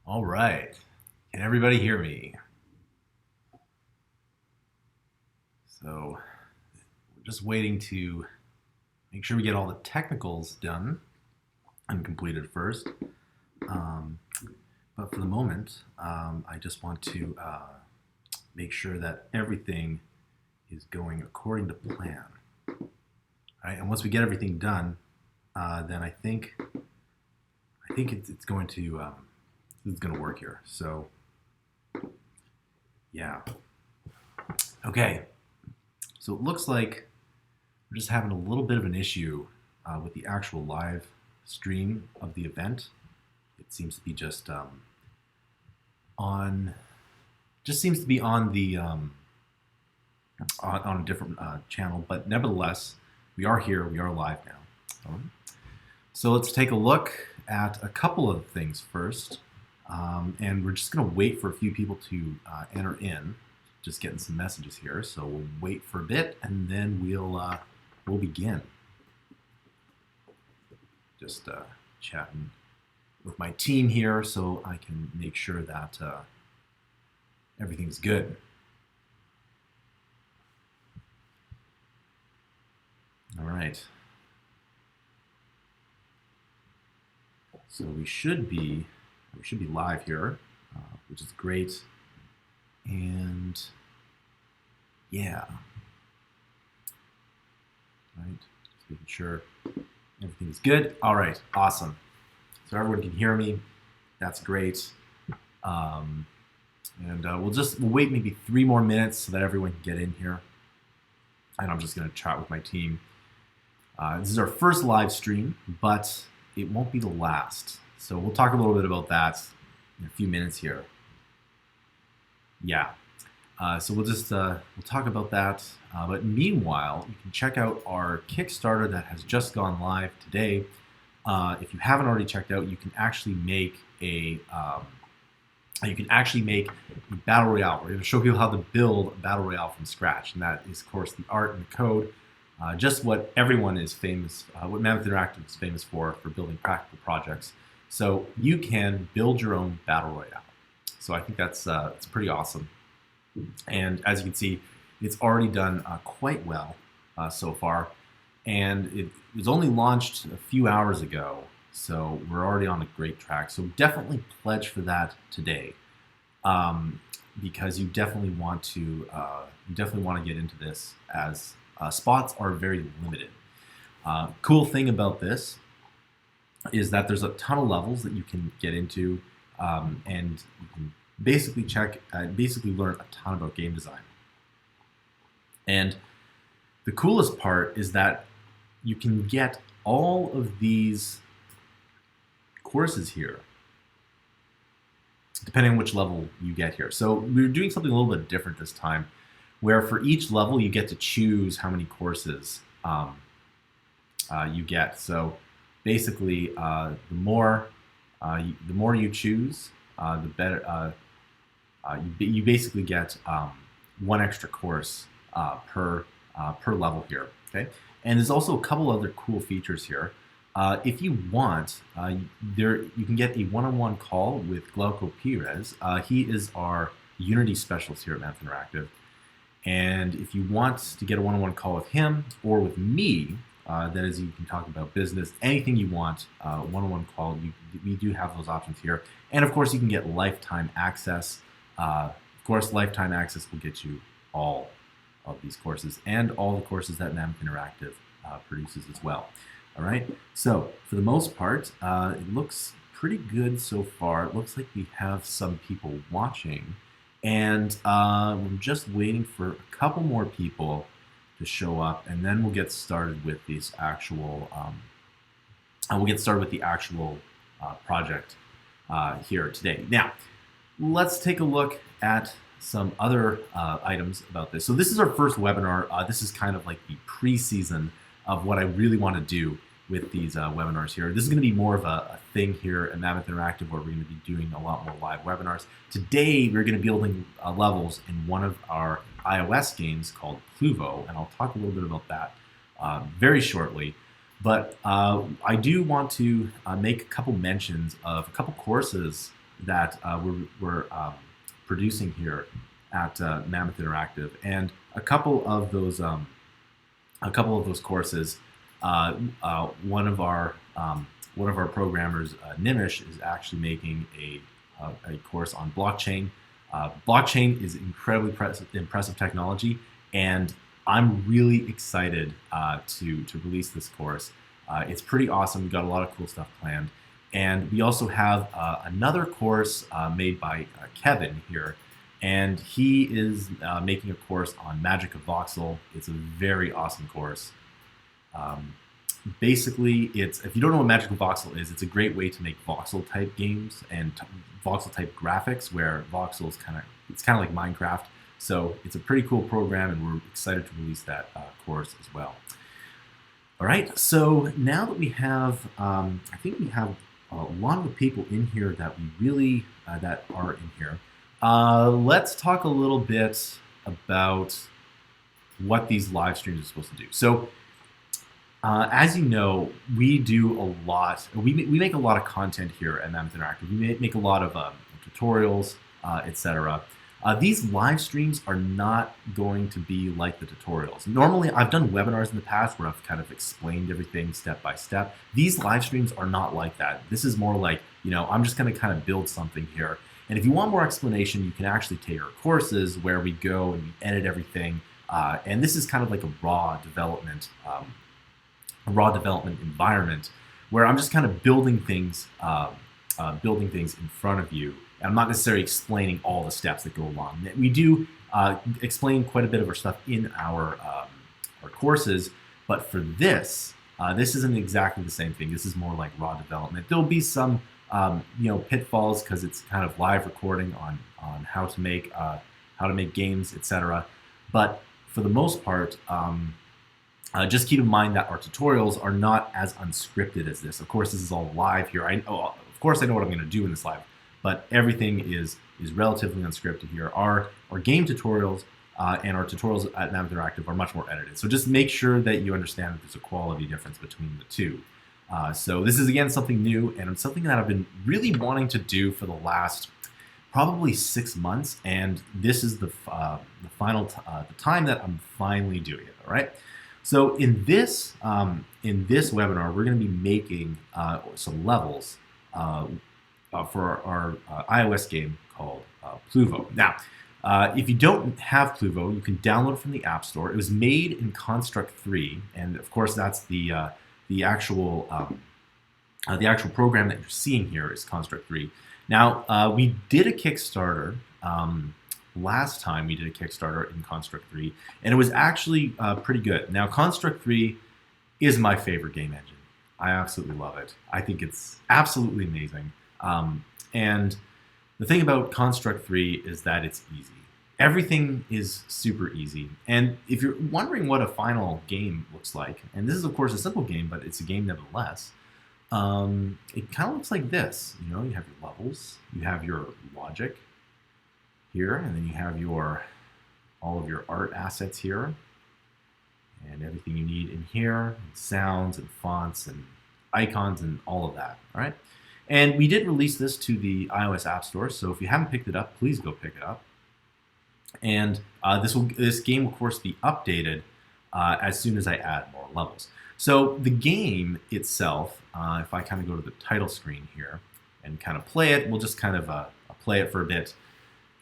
All right. Can everybody hear me? So we're just waiting to make sure we get all the technicals done and completed first. But for the moment, I just want to make sure that everything is going according to plan. All right, and once we get everything done, then I think it's going to work here. So yeah. Okay. So it looks like we're just having a little bit of an issue with the actual live stream of the event. It seems to be just seems to be on the on a different channel, but nevertheless, we are here. We are live now. So let's take a look at a couple of things first, and we're just going to wait for a few people to enter in. Just getting some messages here, so we'll wait for a bit, and then we'll begin. Just chatting with my team here, so I can make sure that everything's good. All right. So we should be live here, which is great. And yeah, right, just making sure everything's good. All right, awesome. So everyone can hear me. That's great. And we'll wait maybe 3 more minutes so that everyone can get in here. And I'm just going to chat with my team. This is our first live stream, but it won't be the last. So we'll talk a little bit about that in a few minutes here. Yeah, so we'll talk about that. But meanwhile, you can check out our Kickstarter that has just gone live today. If you haven't already checked out, you can actually make a battle royale. We're going to show people how to build a battle royale from scratch, and that is, of course, the art and the code. Just what everyone is famous, what Mammoth Interactive is famous for building practical projects. So you can build your own battle royale. So I think that's it's pretty awesome. And as you can see, it's already done quite well so far. And it was only launched a few hours ago, so we're already on a great track. So definitely pledge for that today, because you definitely want to get into this, as spots are very limited. Cool thing about this is that there's a ton of levels that you can get into. And you can basically learn a ton about game design. And the coolest part is that you can get all of these courses here, depending on which level you get here. So we're doing something a little bit different this time, where for each level you get to choose how many courses you get. So basically, the more you choose, the better. You basically get 1 extra course per level here. Okay, and there's also a couple other cool features here. If you want, you can get a one-on-one call with Glauco Perez. He is our Unity specialist here at Mammoth Interactive, and if you want to get a one-on-one call with him or with me, that is, you can talk about business, anything you want, one-on-one call. We do have those options here. And of course, you can get lifetime access. Of course, lifetime access will get you all of these courses and all the courses that Mammoth Interactive produces as well. All right, so for the most part, it looks pretty good so far. It looks like we have some people watching, and we're just waiting for a couple more people to show up, and then we'll get started with these actual. Project here today. Now, let's take a look at some other items about this. So this is our first webinar. This is kind of like the pre-season of what I really want to do with these webinars here. This is going to be more of a thing here at Mammoth Interactive, where we're going to be doing a lot more live webinars. Today, we're going to be building levels in one of our iOS games called Pluvo, and I'll talk a little bit about that very shortly. But I do want to make a couple mentions of a couple courses that we're producing here at Mammoth Interactive, and a couple of those courses. One of our programmers, Nimish, is actually making a course on blockchain. Blockchain is incredibly impressive technology, and I'm really excited to release this course. It's pretty awesome. We've got a lot of cool stuff planned. And we also have another course made by Kevin here, and he is making a course on Magic of Voxel. It's a very awesome course. Basically, if you don't know what Magic of Voxel is, it's a great way to make voxel type games and voxel type graphics, where voxel is kind of like Minecraft. So it's a pretty cool program, and we're excited to release that course as well. All right, so now that we have, I think we have a lot of the people in here that we really that are in here. Let's talk a little bit about what these live streams are supposed to do. So as you know, we do a lot. We make a lot of content here at Mammoth Interactive. We make a lot of tutorials, etc. These live streams are not going to be like the tutorials. Normally, I've done webinars in the past where I've kind of explained everything step by step. These live streams are not like that. This is more like, I'm just going to kind of build something here. And if you want more explanation, you can actually take our courses where we go and we edit everything. And this is kind of like a raw development environment where I'm just kind of building things in front of you. I'm not necessarily explaining all the steps that go along. We do explain quite a bit of our stuff in our courses, but for this isn't exactly the same thing. This is more like raw development. There'll be some pitfalls because it's kind of live recording on how to make games, etc. But for the most part, just keep in mind that our tutorials are not as unscripted as this. Of course, this is all live here. Of course, I know what I'm going to do in this live, but everything is relatively unscripted here. Our game tutorials and our tutorials at Mammoth Interactive are much more edited. So just make sure that you understand that there's a quality difference between the two. So this is, again, something new, and it's something that I've been really wanting to do for the last probably 6 months, and this is the time that I'm finally doing it. All right. So in this webinar, we're going to be making some levels for our iOS game called Pluvo. Now, if you don't have Pluvo, you can download it from the App Store. It was made in Construct 3, and of course, that's the actual program that you're seeing here is Construct 3. Now, we did a Kickstarter. Last time we did a Kickstarter in Construct 3, and it was actually pretty good. Now, Construct 3 is my favorite game engine. I absolutely love it. I think it's absolutely amazing. And the thing about Construct 3 is that it's easy. Everything is super easy. And if you're wondering what a final game looks like, and this is, of course, a simple game, but it's a game nevertheless, it kind of looks like this. You have your levels, you have your logic here, and then you have all of your art assets here, and everything you need in here, and sounds and fonts and icons and all of that. All right, and we did release this to the iOS App Store, so if you haven't picked it up, please go pick it up. And this game will, of course, be updated as soon as I add more levels. So the game itself, if I kind of go to the title screen here and kind of play it, we'll just kind of play it for a bit.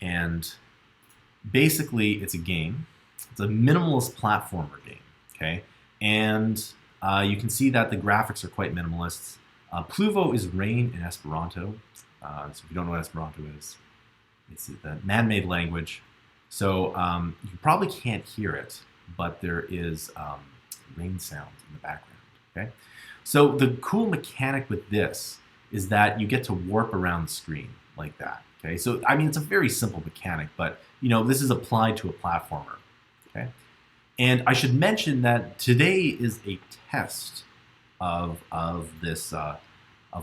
And basically, it's a game. It's a minimalist platformer game, okay? And you can see that the graphics are quite minimalist. Pluvo is rain in Esperanto. So if you don't know what Esperanto is, it's the man-made language. So you probably can't hear it, but there is rain sounds in the background, okay? So the cool mechanic with this is that you get to warp around the screen like that. Okay, so I mean, it's a very simple mechanic, but this is applied to a platformer. Okay, and I should mention that today is a test of this of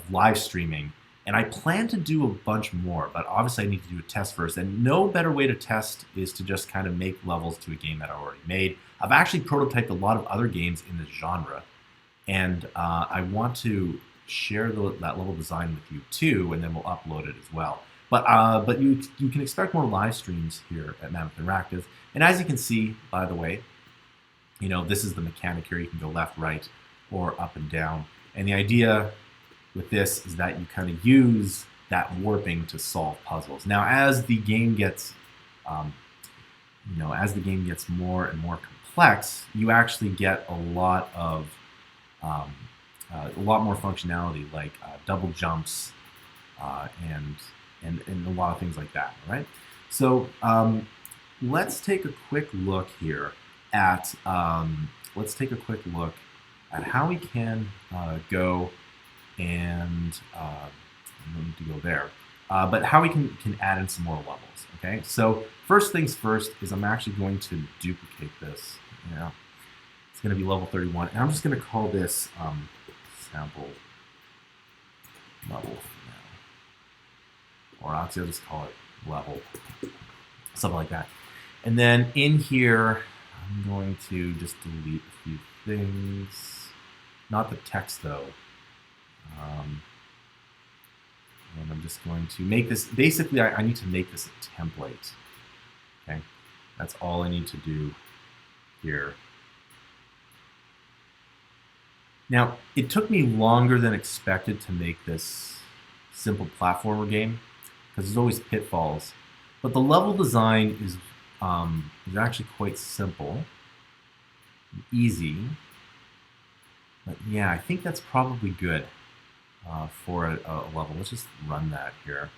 live streaming, and I plan to do a bunch more, but obviously I need to do a test first. And no better way to test is to just kind of make levels to a game that I already made. I've actually prototyped a lot of other games in this genre, and I want to share that level design with you too, and then we'll upload it as well. But you can expect more live streams here at Mammoth Interactive. And as you can see, by the way, this is the mechanic here. You can go left, right, or up and down. And the idea with this is that you kind of use that warping to solve puzzles. Now, as the game gets, more and more complex, you actually get a lot more functionality, like double jumps and a lot of things like that. All right. So let's take a quick look here at how we can go and no need to go there, but how we can add in some more levels. Okay, so first things first is I'm actually going to duplicate this. It's going to be level 31, and I'm just going to call this sample level now, or actually I'll just call it level, something like that. And then in here, I'm going to just delete a few things, not the text though. And I'm just going to make this, basically I need to make this a template. Okay, that's all I need to do here. Now, it took me longer than expected to make this simple platformer game, because there's always pitfalls. But the level design is actually quite simple, easy. But yeah, I think that's probably good for a level. Let's just run that here.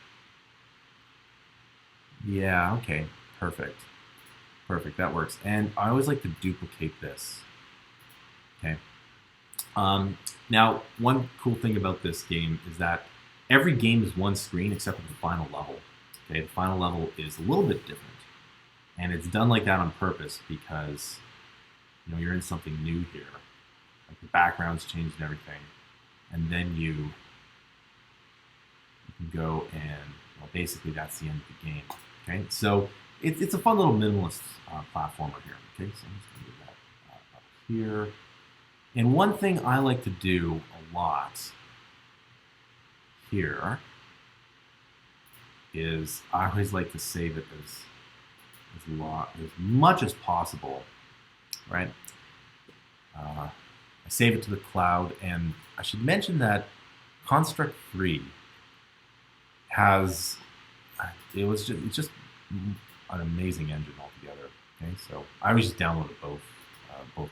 Yeah, okay, perfect. Perfect, that works. And I always like to duplicate this. Okay. Now, one cool thing about this game is that every game is one screen except for the final level. Okay, the final level is a little bit different. And it's done like that on purpose because you're in something new here. Like the background's changed and everything. And then you can go and, basically that's the end of the game. Okay, so it's a fun little minimalist platformer here. Okay, so I'm just going to do that up here. And one thing I like to do a lot here is I always like to save it as much as possible, right? I save it to the cloud, and I should mention that Construct 3 has it's just an amazing engine altogether. Okay, so I always just download it both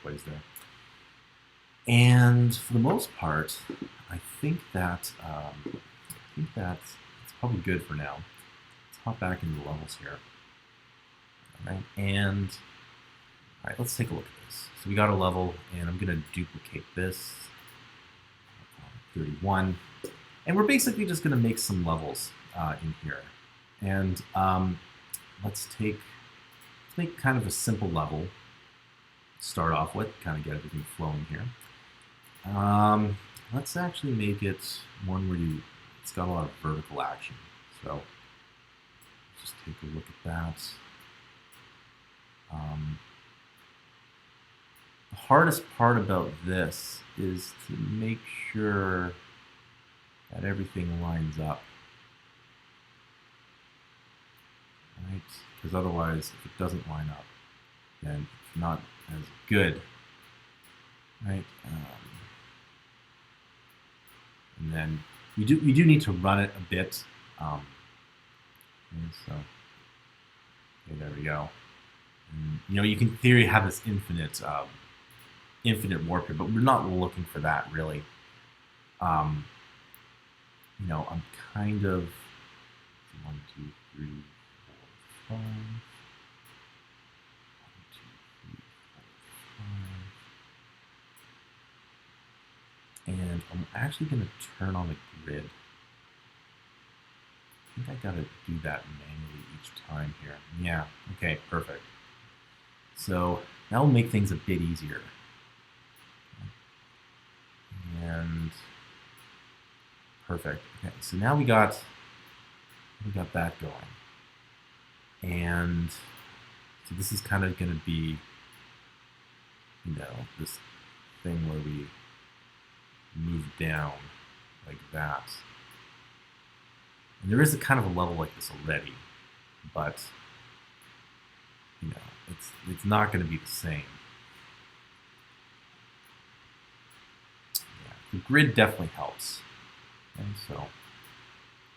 ways there. And for the most part, I think that it's probably good for now. Let's hop back into the levels here. All right, and all right, let's take a look at this. So we got a level, and I'm going to duplicate this. 31, and we're basically just going to make some levels in here. And let's make kind of a simple level to start off with, kind of get everything flowing here. Let's actually make it one where it's got a lot of vertical action. So just take a look at that. The hardest part about this is to make sure that everything lines up. Right? Because otherwise, if it doesn't line up, then it's not as good. Right? And then we do need to run it a bit. Okay, there we go. And, you can in theory have this infinite warp here, but we're not looking for that really. I'm kind of 1, 2, 3, 4, 5. 1, 2, 3, 4, 5. And I'm actually going to turn on the grid. I think I got to do that manually each time here. Yeah, okay, perfect. So that will make things a bit easier. And perfect. Okay, so now we got that going. And so this is kind of going to be, this thing where we move down like that. And there is a kind of a level like this already, but you know, it's not going to be the same. Yeah, the grid definitely helps. Okay, so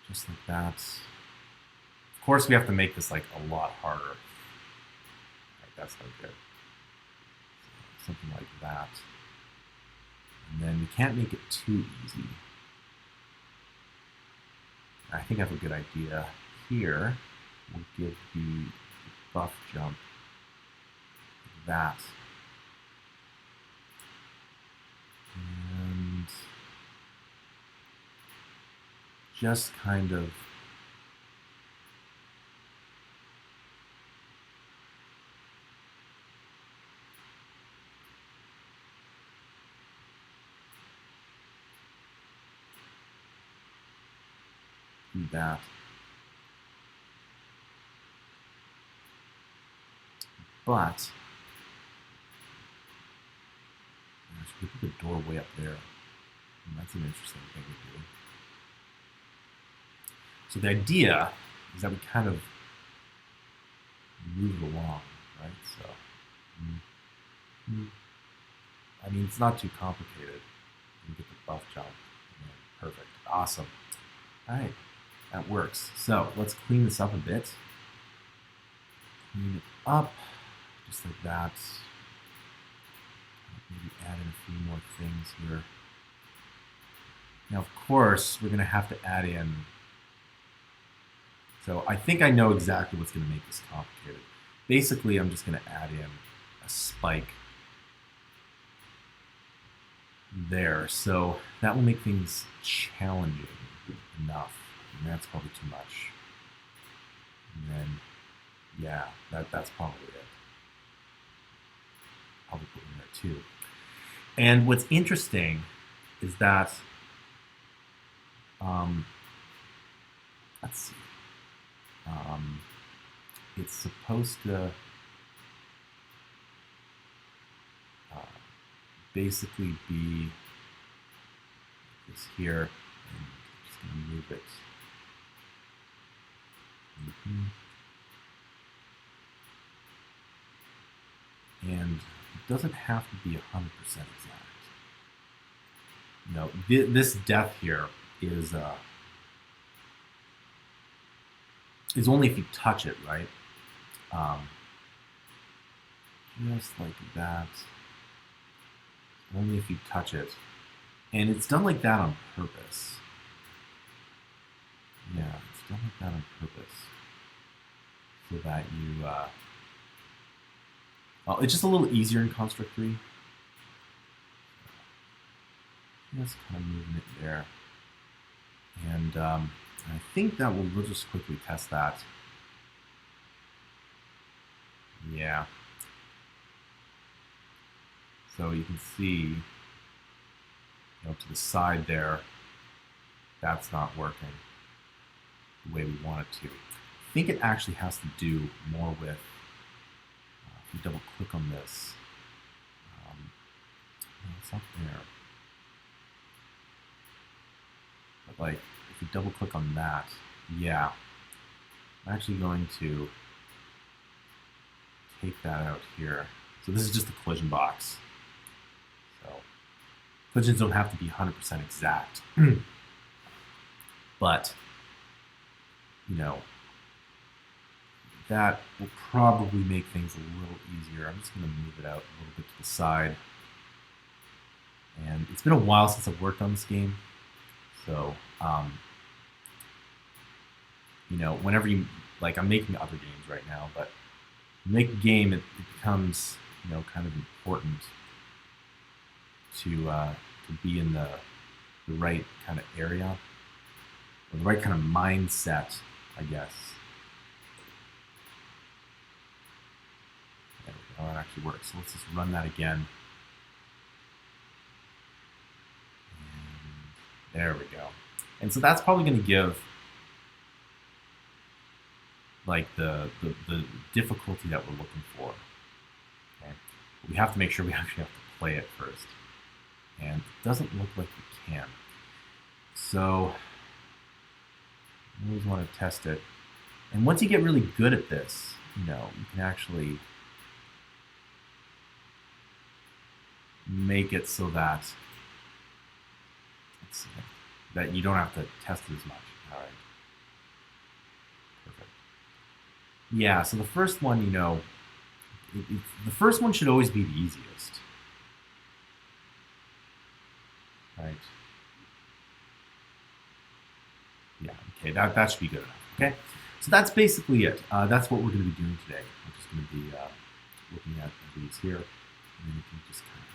just like that. Of course, we have to make this like a lot harder. Right, that's no good. So something like that. And then we can't make it too easy. I think I have a good idea here. We'll give the buff jump that. And just kind of do that. But we put the door way up there. And that's an interesting thing to do. So the idea is that we kind of move it along, right? So, I mean, it's not too complicated. You get the buff jump. Perfect. Awesome. All right. That works. So let's clean this up a bit. Clean it up just like that. Maybe add in a few more things here. Now, of course, we're going to have to add in. So I think I know exactly what's going to make this complicated. Basically, I'm just going to add in a spike there. So that will make things challenging enough. And that's probably too much. And then, yeah, that's probably it. Probably put in there too. And what's interesting is that, let's see, it's supposed to basically be this here, and I'm just going to move it. And it doesn't have to be 100% exact. No, this depth here is only if you touch it, right? Just like that. Only if you touch it. And it's done like that on purpose. Yeah, it's done like that on purpose. So that you, well, it's just a little easier in Construct 3. Just kind of moving it there. And I think that we'll just quickly test that. Yeah. So you can see, to the side there, that's not working the way we want it to. I think it actually has to do more with, if you double click on this, it's up there. But like, if you double click on that, yeah, I'm actually going to take that out here. So this is just a collision box. So collisions don't have to be 100% exact. But, that will probably make things a little easier. I'm just going to move it out a little bit to the side. And it's been a while since I've worked on this game. So, whenever you, like, I'm making other games right now, but you make a game, it becomes, kind of important to be in the right kind of area, or the right kind of mindset, I guess. There we go, that actually works. So let's just run that again. And there we go. And so that's probably going to give like the difficulty that we're looking for. Okay? But we have to make sure we actually have to play it first. And it doesn't look like we can. So You always want to test it. And once you get really good at this, you can actually make it so that, let's see, that you don't have to test it as much. All right. Perfect. Yeah, so the first one, the first one should always be the easiest. Right. Yeah, okay, that should be good enough. Okay, so that's basically it. That's what we're going to be doing today. We're just going to be looking at these here, and then you can just kind of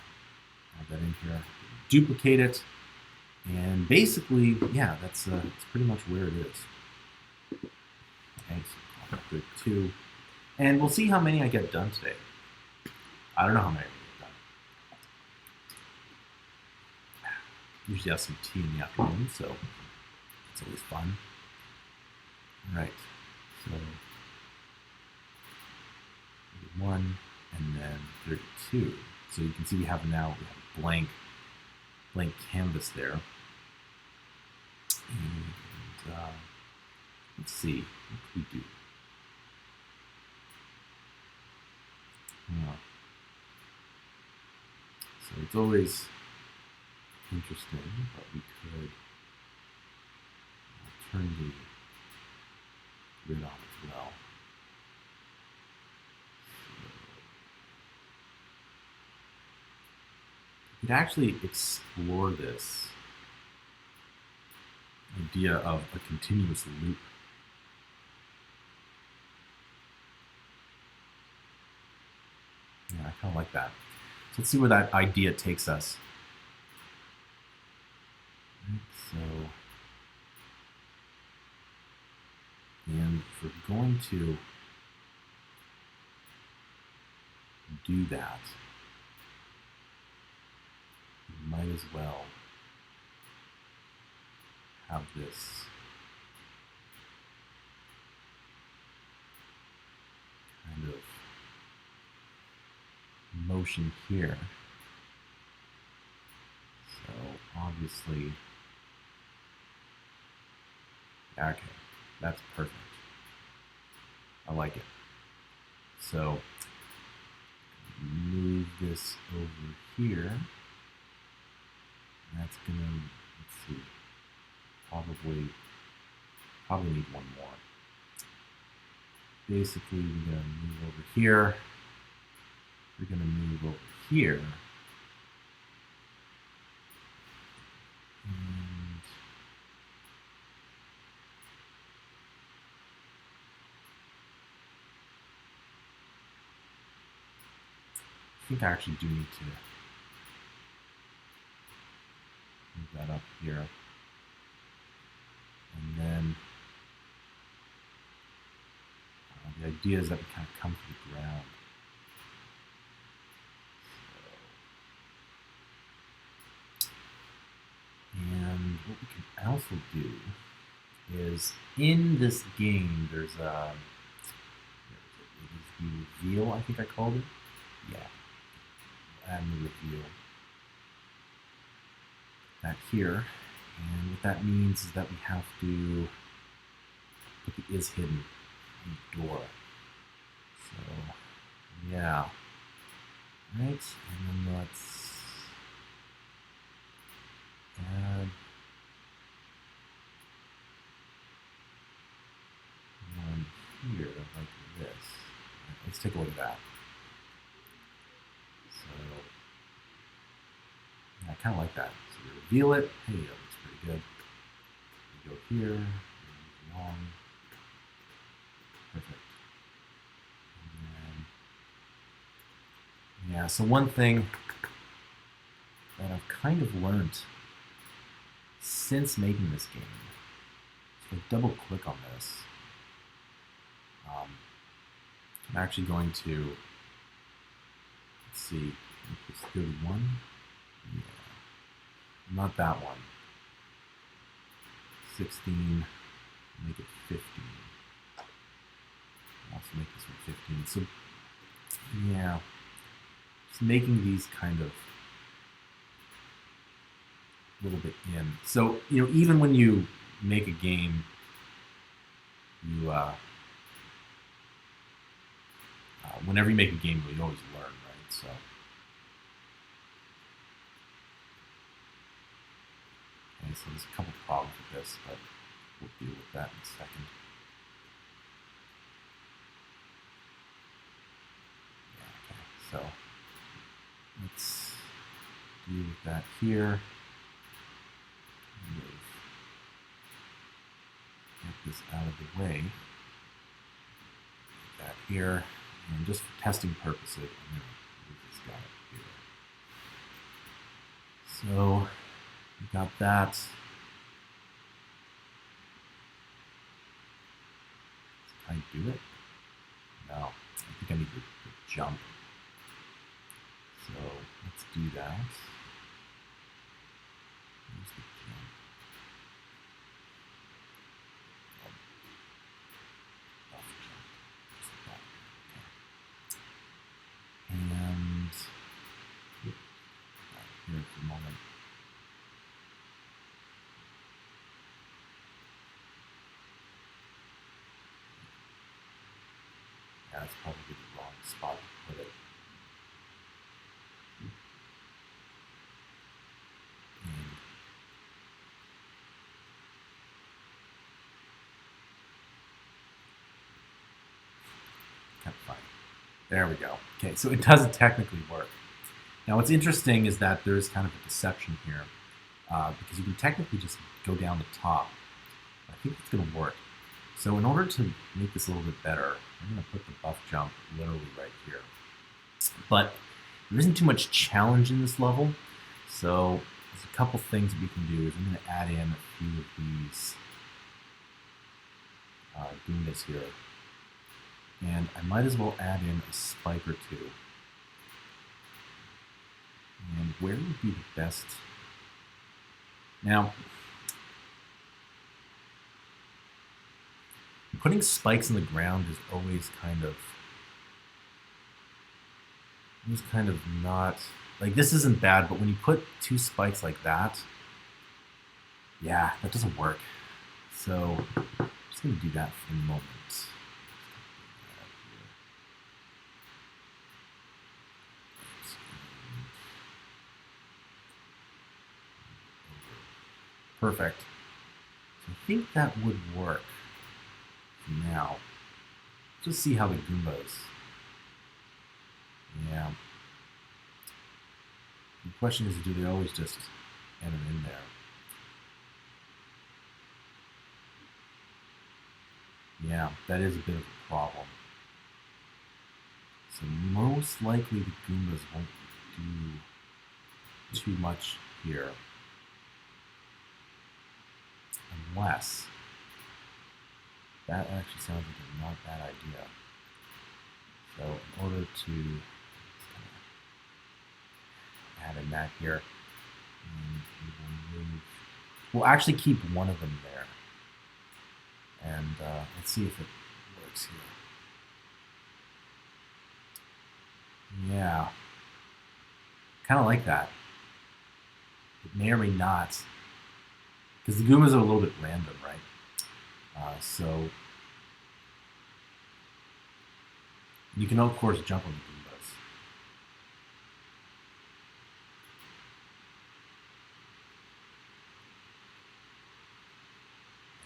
add that in here, duplicate it, and basically, yeah, that's pretty much where it is. Okay, so I'll do 2, and we'll see how many I get done today. I don't know how many I get done. Usually have some tea in the afternoon, so it's always fun. All right, so 31 and then 32. So you can see we have a blank canvas there. And let's see, what could we do? So it's always interesting, but we could turn the grid on as well. So we could actually explore this idea of a continuous loop. Yeah, I kind of like that. So let's see where that idea takes us. So, and if we're going to do that, we might as well have this kind of motion here. So obviously, okay, that's perfect. I like it. So move this over here. That's gonna, let's see, probably need one more. Basically, we're gonna move over here. We're gonna move over here. And I think I actually do need to move that up here. And then the idea is that we kind of come to the ground. And what we can also do is, in this game, there's a, it is the reveal, I think I called it. Yeah, we'll add the reveal. That here, and what that means is that we have to put the is hidden on the door. So, yeah. Right, and then let's add one here like this. Let's take a look at that. So, yeah, I kind of like that. So we reveal it. Hey, that looks pretty good. We go here, move along. Perfect. And then, yeah, so one thing that I've kind of learned since making this game, so if I double click on this, I'm actually going to, let's see, it's 31. Yeah, not that one. 16, make it 15. I'll also make this one 15. So, yeah, just making these kind of a little bit in. So, even when you make a game you whenever you make a game, you always learn, right? So. Okay, so there's a couple problems with this, but we'll deal with that in a second. Yeah, okay, so let's deal with that here. Get this out of the way. Put that here, and just for testing purposes, I'm going to move this guy up here. So we got that. Can I do it? No, I think I need to jump. So let's do that. Where's the jump? Off jump. Just like that. Okay. And here for a moment. Yeah, that's probably the wrong spot to put it. Kind of fine. There we go. Okay, so it doesn't technically work. Now, what's interesting is that there's kind of a deception here because you can technically just go down the top. I think it's going to work. So in order to make this a little bit better, I'm going to put the buff jump literally right here. But there isn't too much challenge in this level, so there's a couple things that we can do. Is I'm going to add in a few of these Goombas here. And I might as well add in a spike or two. And where would be the best? Now, putting spikes in the ground is always kind of not, like, this isn't bad, but when you put two spikes like that, yeah, that doesn't work. So I'm just going to do that for the moment. Perfect. So I think that would work for now. Just see how the Goombas. Yeah. The question is, do they always just enter in there? Yeah, that is a bit of a problem. So most likely the Goombas won't do too much here. Unless, that actually sounds like a not bad idea. So in order to add in that here, and we'll actually keep one of them there. And let's see if it works here. Yeah, kind of like that. It may or may not. Because the Goombas are a little bit random, right? So you can, of course, jump on the Goombas.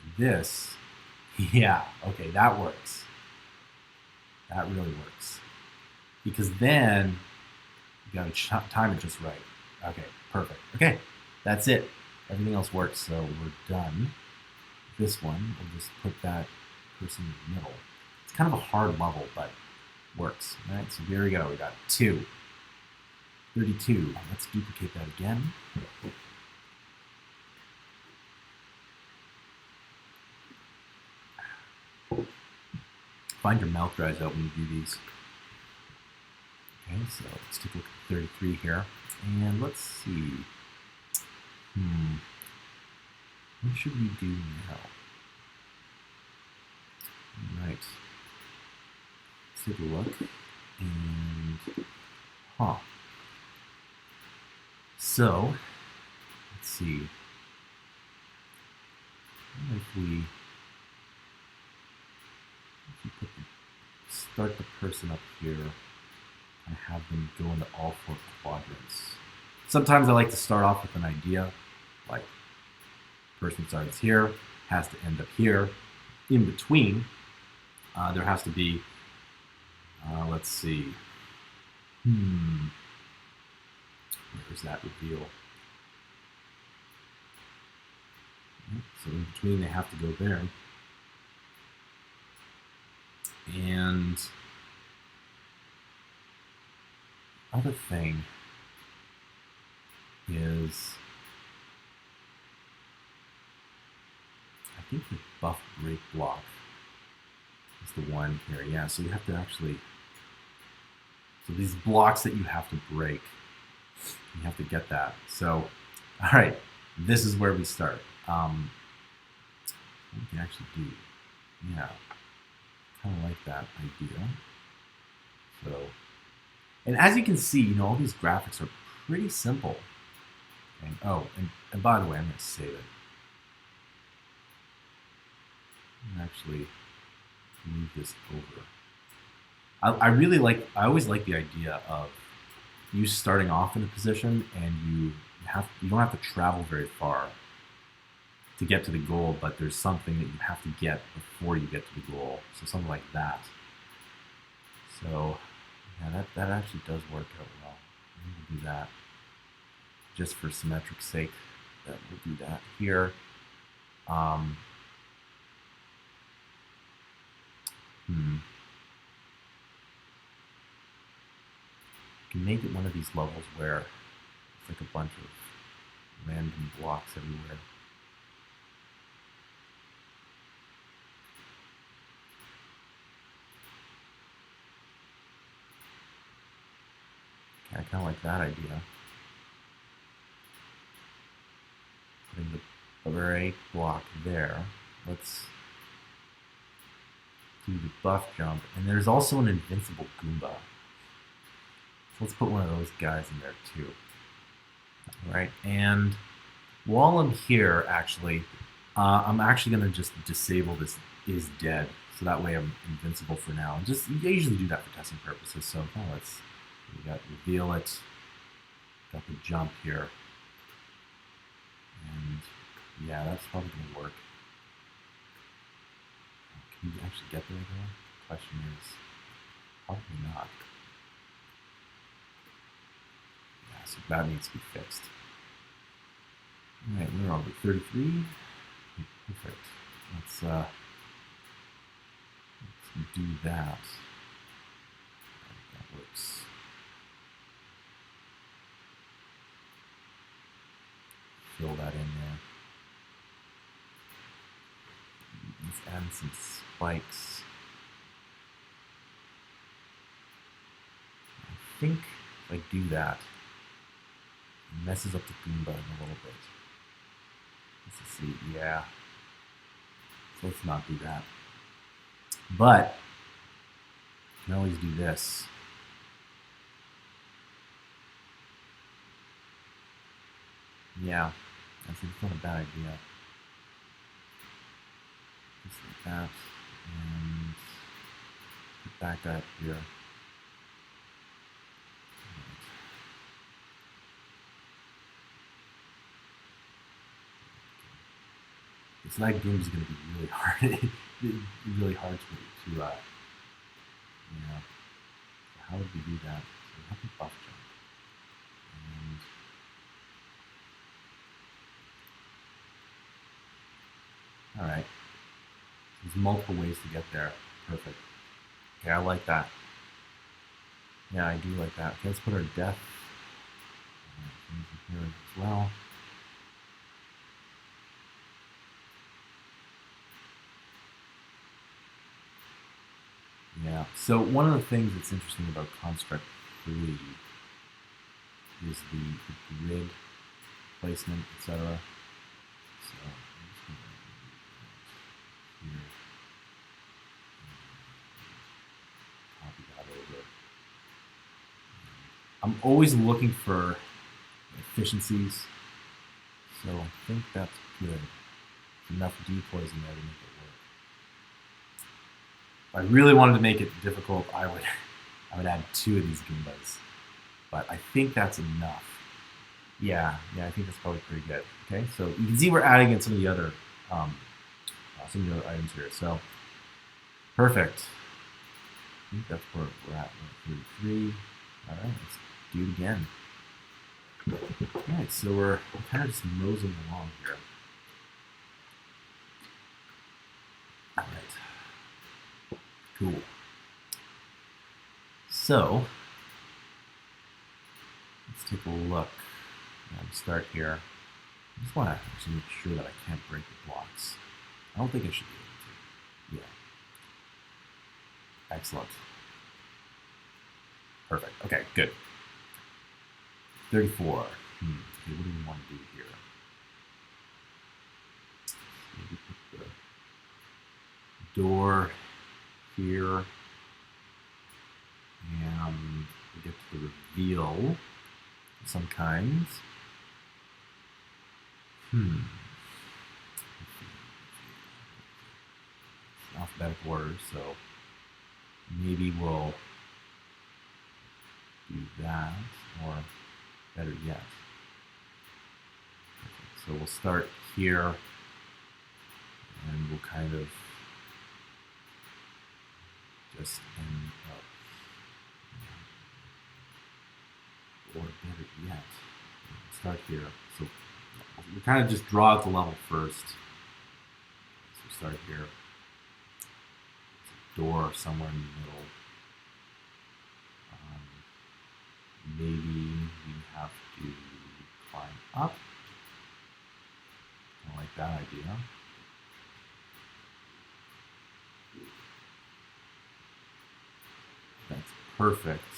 And this, yeah, okay, that works. That really works. Because then you got to time it just right. Okay, perfect. Okay, that's it. Everything else works, so we're done. This one, we'll just put that person in the middle. It's kind of a hard level, but works. All right, so here we go. We got 32. Let's duplicate that again. Find your mouth dries out when you do these. Okay, so let's take a look at 33 here. And let's see. What should we do now? All right. Let's take a look. And, so, let's see. What if we Start the person up here and have them go into all 4 quadrants. Sometimes I like to start off with an idea, like person starts here, has to end up here. In between, there has to be, let's see, where's that reveal? So in between, they have to go there. And other thing is, I think the buff break block is the one here. Yeah, so you have to actually, so these blocks that you have to break, you have to get that. So, all right, this is where we start. What we can actually do, yeah, kind of like that idea. So, and as you can see, you know, all these graphics are pretty simple. And, oh, and by the way, I'm going to save it. Actually move this over. I really like, I always like the idea of you starting off in a position and you don't have to travel very far to get to the goal, but there's something that you have to get before you get to the goal. So something like that. So yeah, that actually does work out well. We'll do that just for symmetric sake. That we'll do that here. You can make it one of these levels where it's like a bunch of random blocks everywhere. Okay, I kind of like that idea. Putting the break block there. Let's do the buff jump. And there's also an invincible Goomba. So let's put one of those guys in there too. All right, and while I'm here, actually, I'm actually going to just disable this is dead. So that way I'm invincible for now. And just, I usually do that for testing purposes. So we got reveal it, got the jump here. And yeah, that's probably going to work. Can you actually get there though? The question is, probably not. Yeah, so that needs to be fixed. All right, we're on 33. Perfect. Let's do that. That works. Fill that in there. Let's add some spikes. I think if I do that, it messes up the Goomba in a little bit. Let's see, yeah. So let's not do that. But you can always do this. Yeah, that's not a bad idea. Just like that, and put that guy up here. So that game is going to be really hard. Really hard to you know. So how would we do that? So we have to buff jump. And all right. There's multiple ways to get there. Perfect. Okay, I like that. Yeah, I do like that. Okay, let's put our death here as well. Yeah, so one of the things that's interesting about Construct 3 is the grid placement, etc. So I'm just going to here, copy that over. I'm always looking for efficiencies, so I think that's good. There's enough decoys in there to make it work. I really wanted to make it difficult, I would add 2 of these Goombas. But I think that's enough. Yeah, I think that's probably pretty good. Okay, so you can see we're adding in some of the other items here. So perfect. I think that's where we're at. 33. All right, let's do it again. All right, so we're kind of just moseying along here. All right, cool. So let's take a look. Start here. I just want to actually make sure that I can't break the blocks. I don't think I should be able to. Yeah. Excellent. Perfect. Okay, good. 34. Okay, what do we want to do here? Maybe put the door here. And we get to the reveal of some kind. Alphabetical order, so maybe we'll do that, or better yet. Okay, so we'll start here, and we'll kind of just end up, or better yet, we'll start here. So we kind of just draw out the level first. So start here. Door somewhere in the middle. Maybe we have to climb up. I like that idea. That's perfect.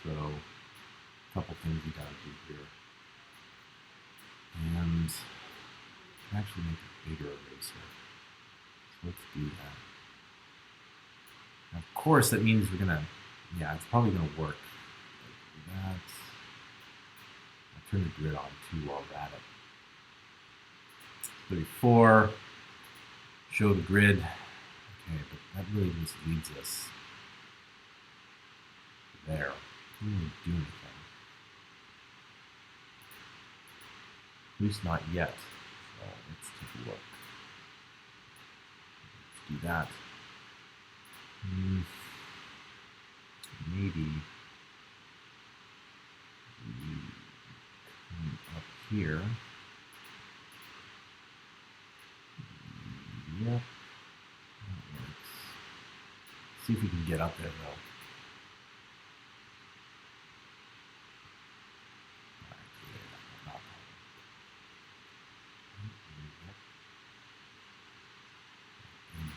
So a couple things we gotta do here. And actually make a bigger eraser. So let's do that. Now, of course, that means we're gonna, it's probably gonna work. I'll turn the grid on too while we're at it. 34, show the grid. Okay, but that really just leads us there. It doesn't really do anything. At least not yet. So let's take a look. Let's do that. Maybe we come up here. Yep, that works. See if we can get up there though.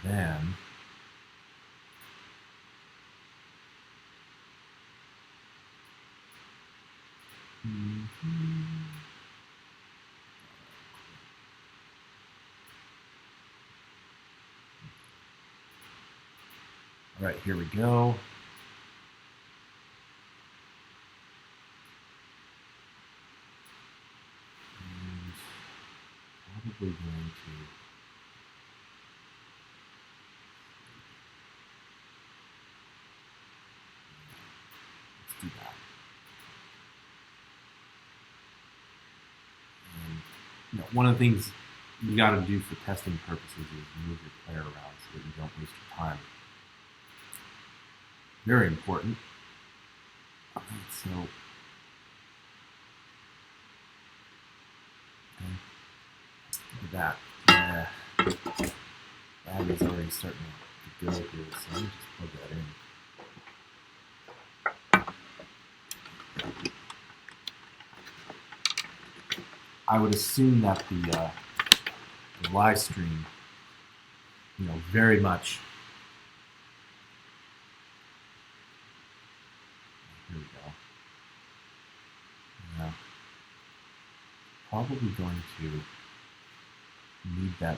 And then all right, here we go. And probably going to let's do that. And one of the things you got to do for testing purposes is move your player around so that you don't waste your time. Very important. All right, so look at that. That is already starting to go here, so let me just plug that in. I would assume that the live stream, very much. Here we go. Yeah. Probably going to need that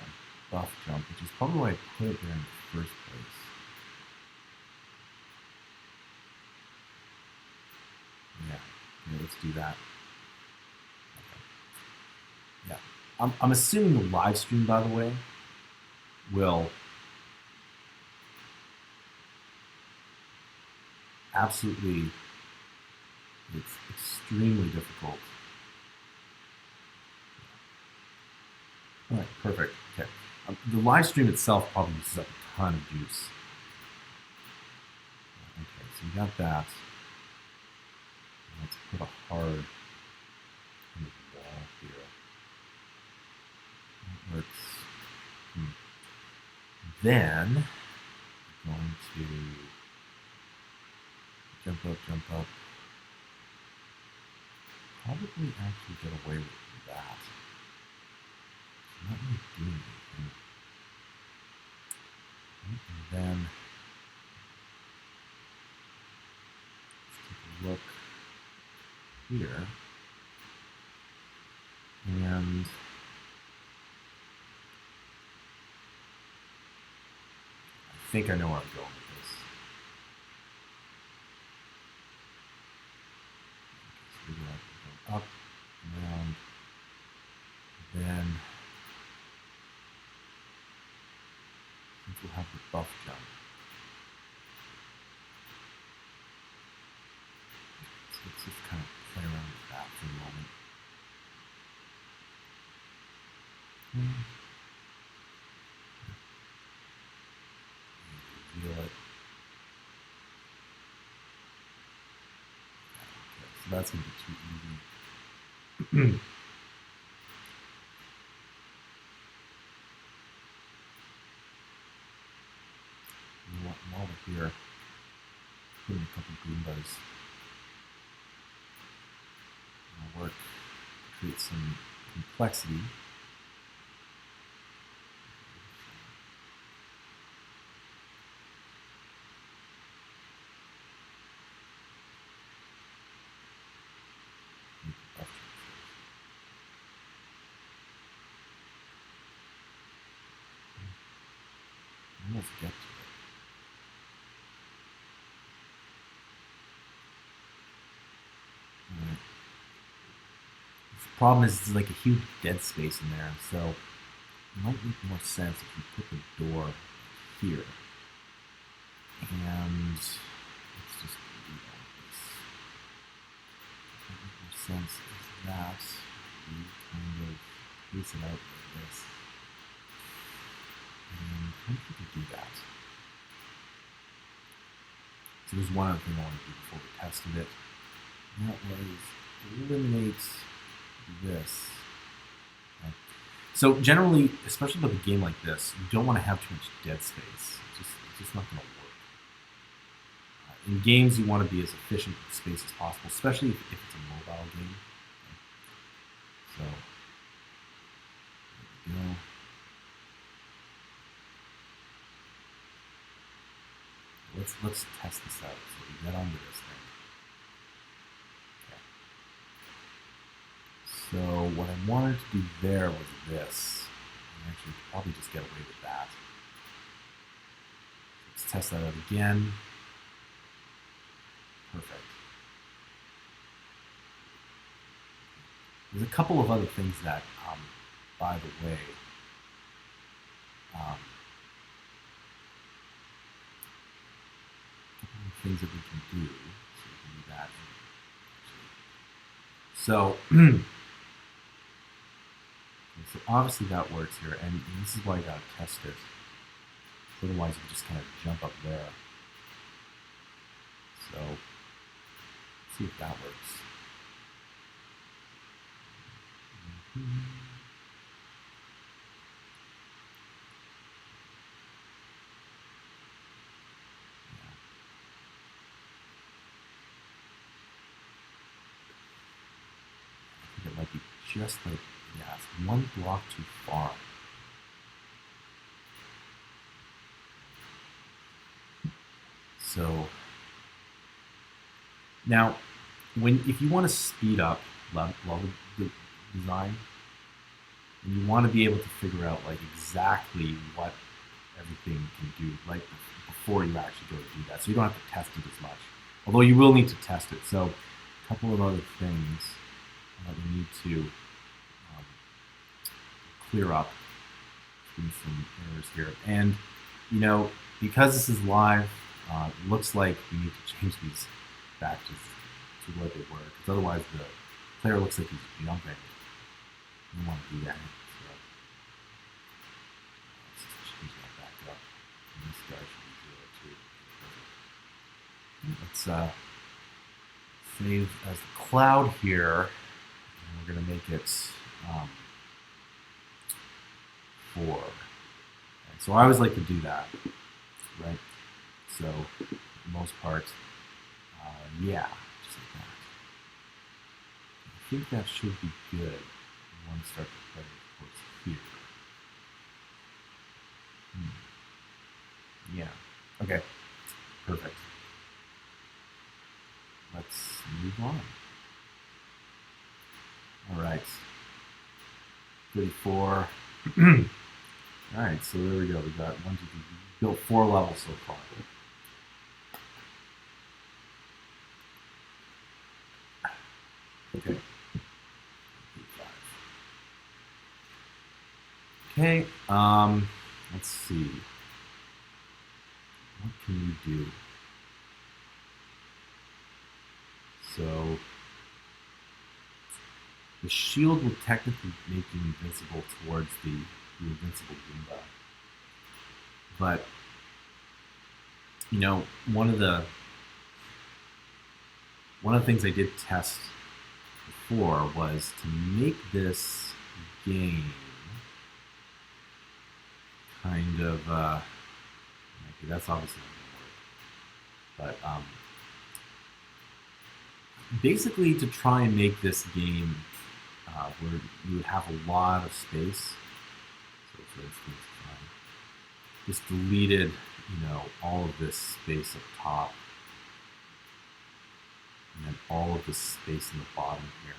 buff jump, which is probably why I put it there in the first place. Yeah, let's do that. Okay. Yeah, I'm assuming the live stream, by the way, will absolutely, it's extremely difficult. All right, perfect. Okay. The live stream itself probably uses up a ton of juice. Okay, so we got that. Let's put a hard on the wall here. That works. Then I'm going to jump up. Probably actually get away with that. I'm not really doing anything. And then let's take a look here. And I think I know where I'm going with this. So we're going to go up, around, then since we'll have the buff jump. So let's just kind of play around with that for a moment. Reveal it. Okay, so that's going to be too easy. While we're here, put in a couple green bars. It'll work to create some complexity. Almost get to it. Right. The problem is it's like a huge dead space in there, so it might make more sense if you put the door here. And let's just delete all of this. It might make more sense is that we kind of place it out like this. And how do we do that? So there's one other thing I want to do before we tested it. And that was eliminate this. Okay. So generally, especially with a game like this, you don't want to have too much dead space. It's just not going to work. In games, you want to be as efficient with space as possible, especially if it's a mobile game. Okay. So there we go. Let's test this out. So we get onto this thing. Okay. So what I wanted to do there was this. And actually, probably just get away with that. Let's test that out again. Perfect. There's a couple of other things that, by the way, things that we can do. So we can do that. So, so obviously that works here, and this is why you gotta test it. Otherwise, you just kind of jump up there. So, let's see if that works. It might be just like, yeah, it's one block too far. So now, if you want to speed up level design, and you want to be able to figure out like exactly what everything can do, right before you actually go to do that, so you don't have to test it as much. Although you will need to test it. So a couple of other things that we need to clear up. Some errors here, and you know, because this is live, looks like we need to change these back to what they were, because otherwise the player looks like he's jumping. We don't want to do that. So let's just change that back up. And this guy should be 0 too. Let's save as the cloud here. And we're going to make it 4. Okay, so I always like to do that, right? So for the most part, yeah, just like that. I think that should be good. We want to start the play, of course, here. Yeah, okay, perfect. Let's move on. All right, 34. All right, so there we go. We got 1, 2, 3. We built 4 levels so far. Okay. Okay. Let's see. What can we do? So the shield will technically make you invincible towards the invincible Goomba. But you know, one of the things I did test before was to make this game kind of okay, that's obviously not gonna work. But basically to try and make this game where you would have a lot of space. So for instance, just deleted, you know, all of this space up top, and then all of this space in the bottom here.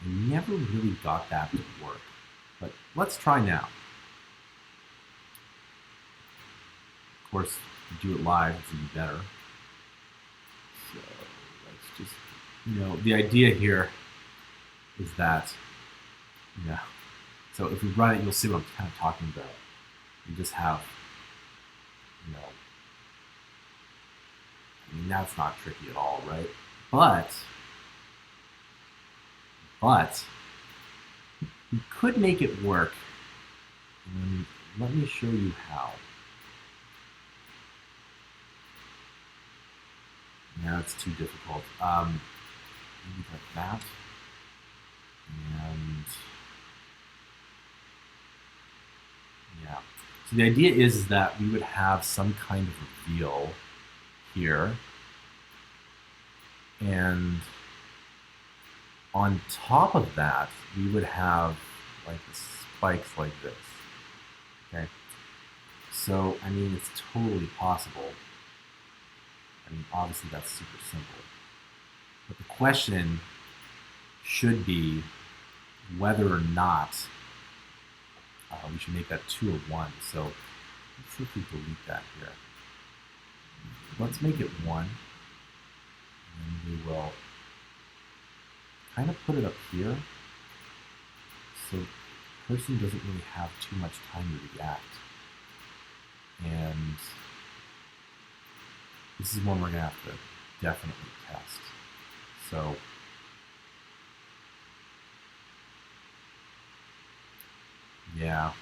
I never really got that to work, but let's try now. Of course, if you do it live, it's even better. So let's just, you know, the idea here is that, you know, so if we run it, you'll see what I'm kind of talking about. You just have, you know, I mean, that's not tricky at all, right? But you could make it work. And let me show you how. Yeah, it's too difficult. Maybe like that. And yeah. So the idea is that we would have some kind of reveal here. And on top of that, we would have like the spikes like this. Okay. So, I mean, it's totally possible. I mean, obviously that's super simple. But the question should be whether or not we should make that 2 or 1. So let's see if we delete that here. Let's make it 1. And we will kind of put it up here so the person doesn't really have too much time to react. And this is one we're going to have to definitely test. So yeah,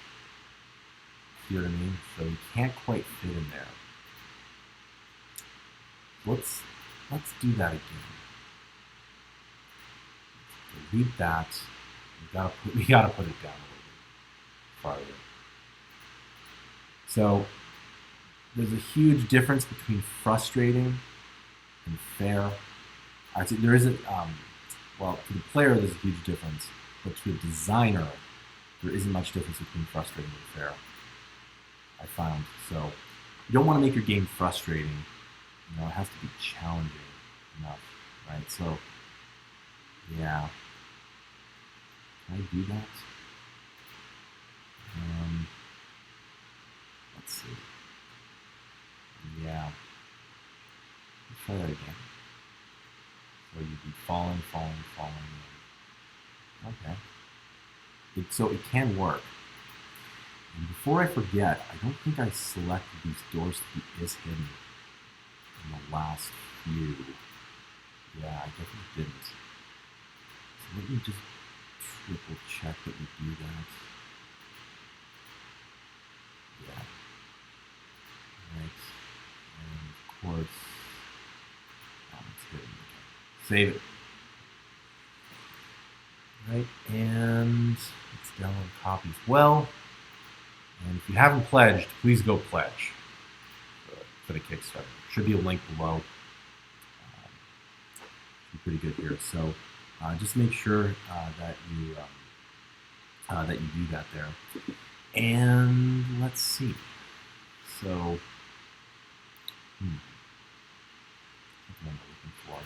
see what I mean? So you can't quite fit in there. Let's do that again. Delete that. We gotta put it down a little bit farther. So there's a huge difference between frustrating and fair. I think there isn't. Well, to the player, there's a huge difference, but to a designer, there isn't much difference between frustrating and fair, I found. So you don't want to make your game frustrating. You know, it has to be challenging enough, right? So, yeah. Can I do that? Let's see. Yeah. Let's try that again. So you'd be falling. Okay. So it can work. And before I forget, I don't think I selected these doors to be is hidden. in the last few. Yeah, I definitely didn't. So let me just triple check that we do that. Yeah. Right. And of course, let's hit it again. Save it. Right, and let's download copy as well. And if you haven't pledged, please go pledge for the Kickstarter. Should be a link below. Be pretty good here. So just make sure that you do that there. And let's see. So, what am I looking for?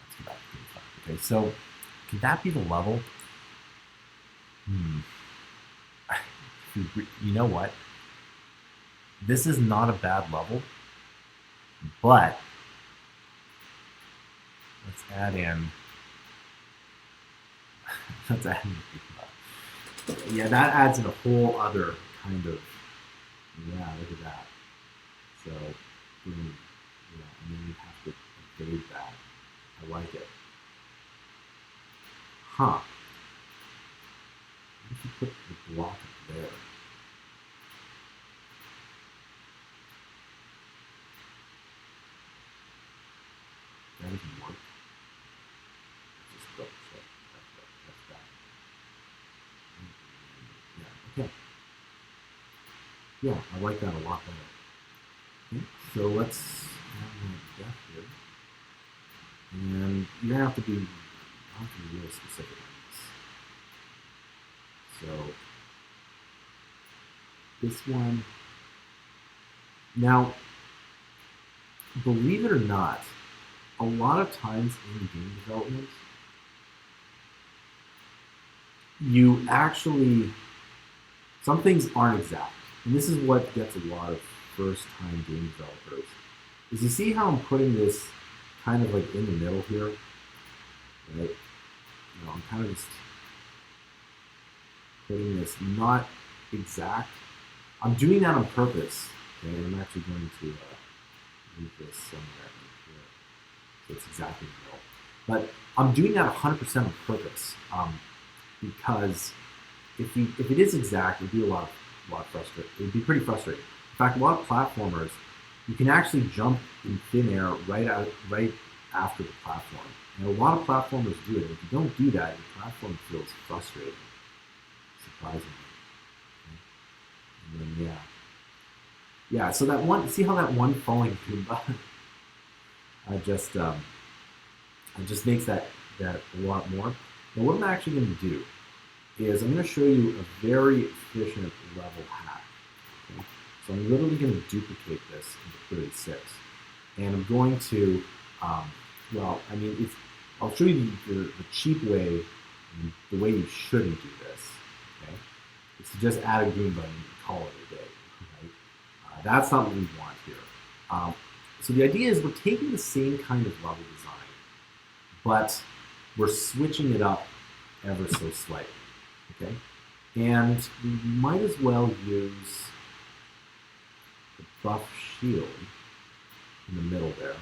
Let's go back to 35. Okay, so could that be the level? You know what? This is not a bad level, but let's add in. Let's add in. Yeah, that adds in a whole other kind of. Yeah, look at that. So, yeah, and then you have to evade that. I like it. Huh. What if you put the block up there? That doesn't work. Just double check. That's that. Yeah, okay. Yeah, I like that a lot better. Okay, so let's have that here. And you're gonna have to be real specific on this. So this one. Now, believe it or not, a lot of times in game development, you actually, some things aren't exact. And this is what gets a lot of first-time game developers. Is you see how I'm putting this kind of like in the middle here, right? You know, I'm kind of just putting this not exact. I'm doing that on purpose. Okay, and I'm actually going to move this somewhere in here, so it's exactly in the middle. But I'm doing that 100% on purpose, because if it is exact, it'd be a lot frustrating. It would be pretty frustrating. In fact, a lot of platformers, you can actually jump in thin air right after the platform. And a lot of platformers do it. If you don't do that, your platform feels frustrating, surprisingly. Okay. And then, yeah. So that one, see how that one falling Goomba just makes that a lot more. Now, what I'm actually going to do is I'm going to show you a very efficient level hack. Okay? So I'm literally going to duplicate this into 36. And I'm going to, I'll show you the cheap way, the way you shouldn't do this. Okay? Is to just add a Goomba and call it a day. Right? That's not what we want here. So the idea is we're taking the same kind of level design, but we're switching it up ever so slightly. Okay, and we might as well use the buff shield in the middle there.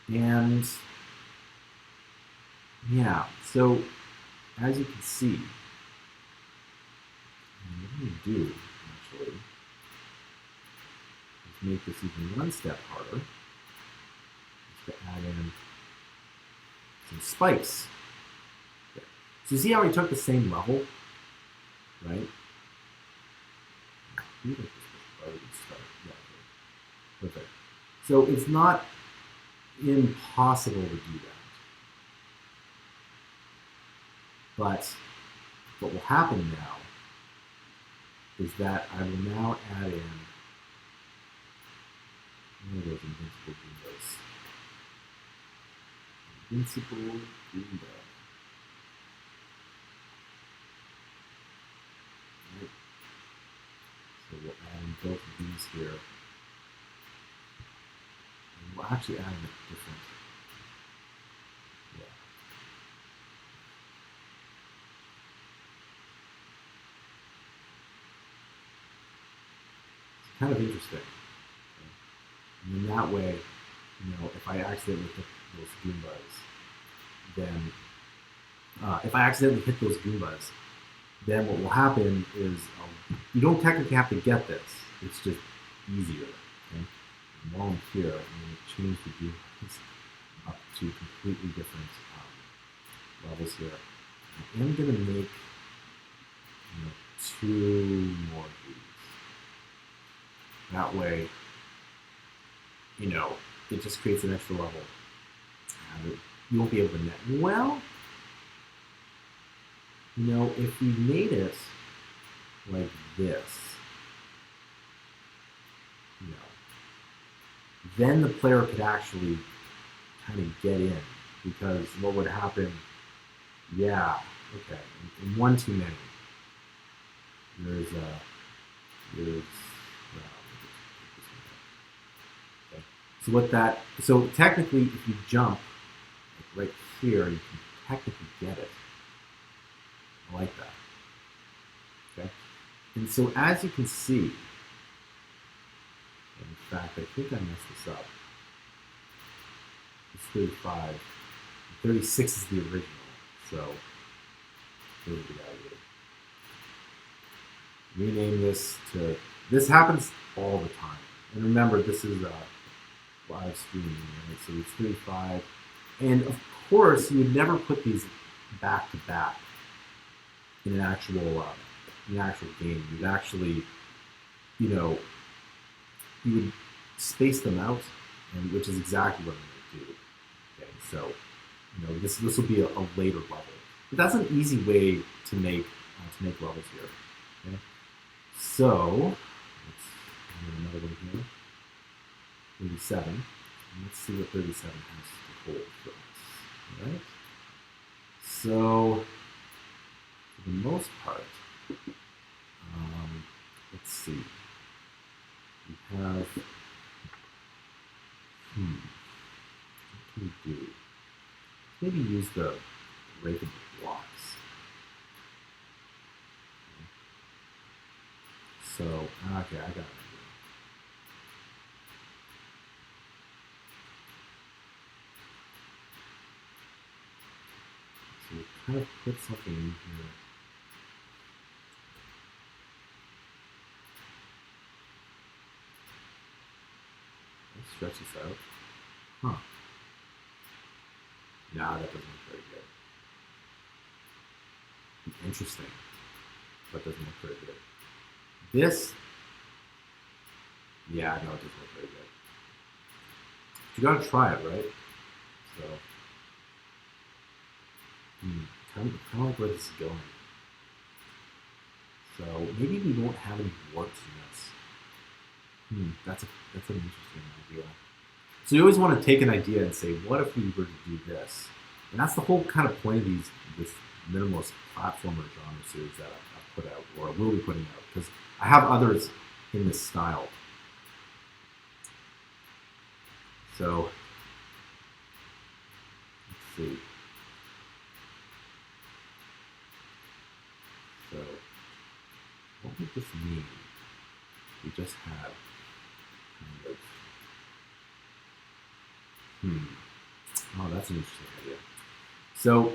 And yeah, so as you can see, what I'm going to do actually is make this even one step harder. Just to add in some spikes. Okay. So you see how we took the same level, right? Perfect. So it's not impossible to do that. But what will happen now is that I will now add in one of those invincible Goombas. Invincible Goomba. Right. So we'll add in both of these here. And we'll actually add in a different. Yeah. It's kind of interesting. Okay. And in that way, if I accidentally hit those Goombas, then if I accidentally hit those Goombas, then what will happen is you don't technically have to get this. It's just easier. Okay? And while I'm here, I'm going to change the Goombas up to completely different levels here. I am going to make 2 more of these. That way, it just creates an extra level. And you won't be able to net. Well, if we made it like this, then the player could actually kind of get in, because what would happen, okay, and one too many. Okay. So technically, if you jump like right here, you can technically get it. I like that. Okay. And so as you can see, in fact, I think I messed this up. It's 35. 36 is the original. So here's the idea. Rename this to, this happens all the time. And remember, this is a live streaming, right? So it's 35. And of course, you would never put these back to back in an actual game. You'd actually, you would space them out, and which is exactly what I'm going to do. Okay, so this will be a later level, but that's an easy way to make levels here. Okay, so let's do another one here. 37. And let's see what 37 has to hold for us. All right. So for the most part, let's see. We have, what can we do? Maybe use the rake of the blocks. So, okay, I got it. So we kind of put something in here. Let's stretch this out. Huh. Nah, that doesn't look very good. Interesting. That doesn't look very good. This, yeah, no, it doesn't look very good. You gotta try it, right? So, kind of like where this is going. So maybe we won't have any warps in this. That's an interesting idea. So you always want to take an idea and say, what if we were to do this? And that's the whole kind of point of this minimalist platformer genre series that I've put out, or will be putting out, because I have others in this style. So let's see. So what would this mean? We just had kind of. Oh, that's an interesting idea. So,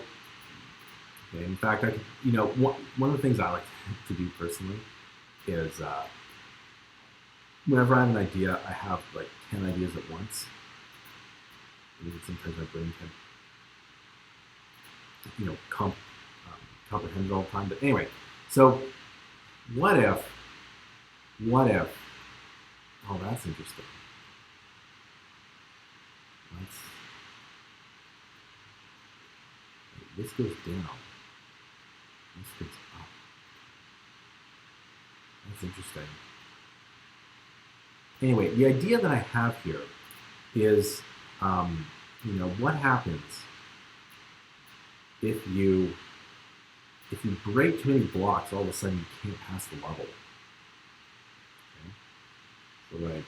okay, in fact, I could, one of the things I like to do personally is whenever I have an idea, I have like 10 ideas at once. Maybe sometimes my brain can, comprehend it all the time. But anyway, so what if, oh, that's interesting. This goes down. This goes up. That's interesting. Anyway, the idea that I have here is, what happens if you break too many blocks? All of a sudden, you can't pass the level. Okay? So like.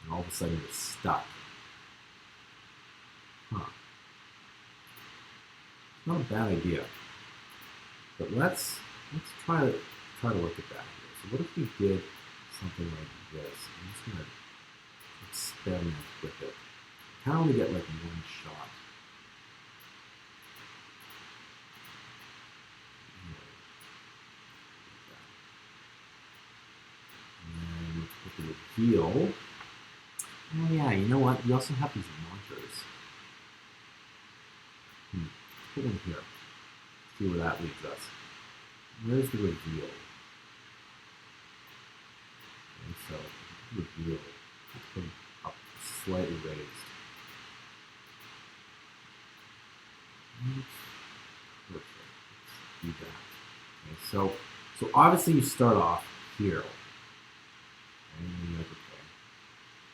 And all of a sudden you're stuck. Not a bad idea. But let's try to look at that here. So what if we did something like this. I'm just going to experiment with it. I kind of only get like one shot. And then with the reveal, oh yeah, you know what? We also have these launchers. Put one here. See where that leads us. Where's the reveal? And so, reveal. Let's put it up slightly raised. Perfect. Let's do that. Okay, so obviously you start off here. And you're like, okay,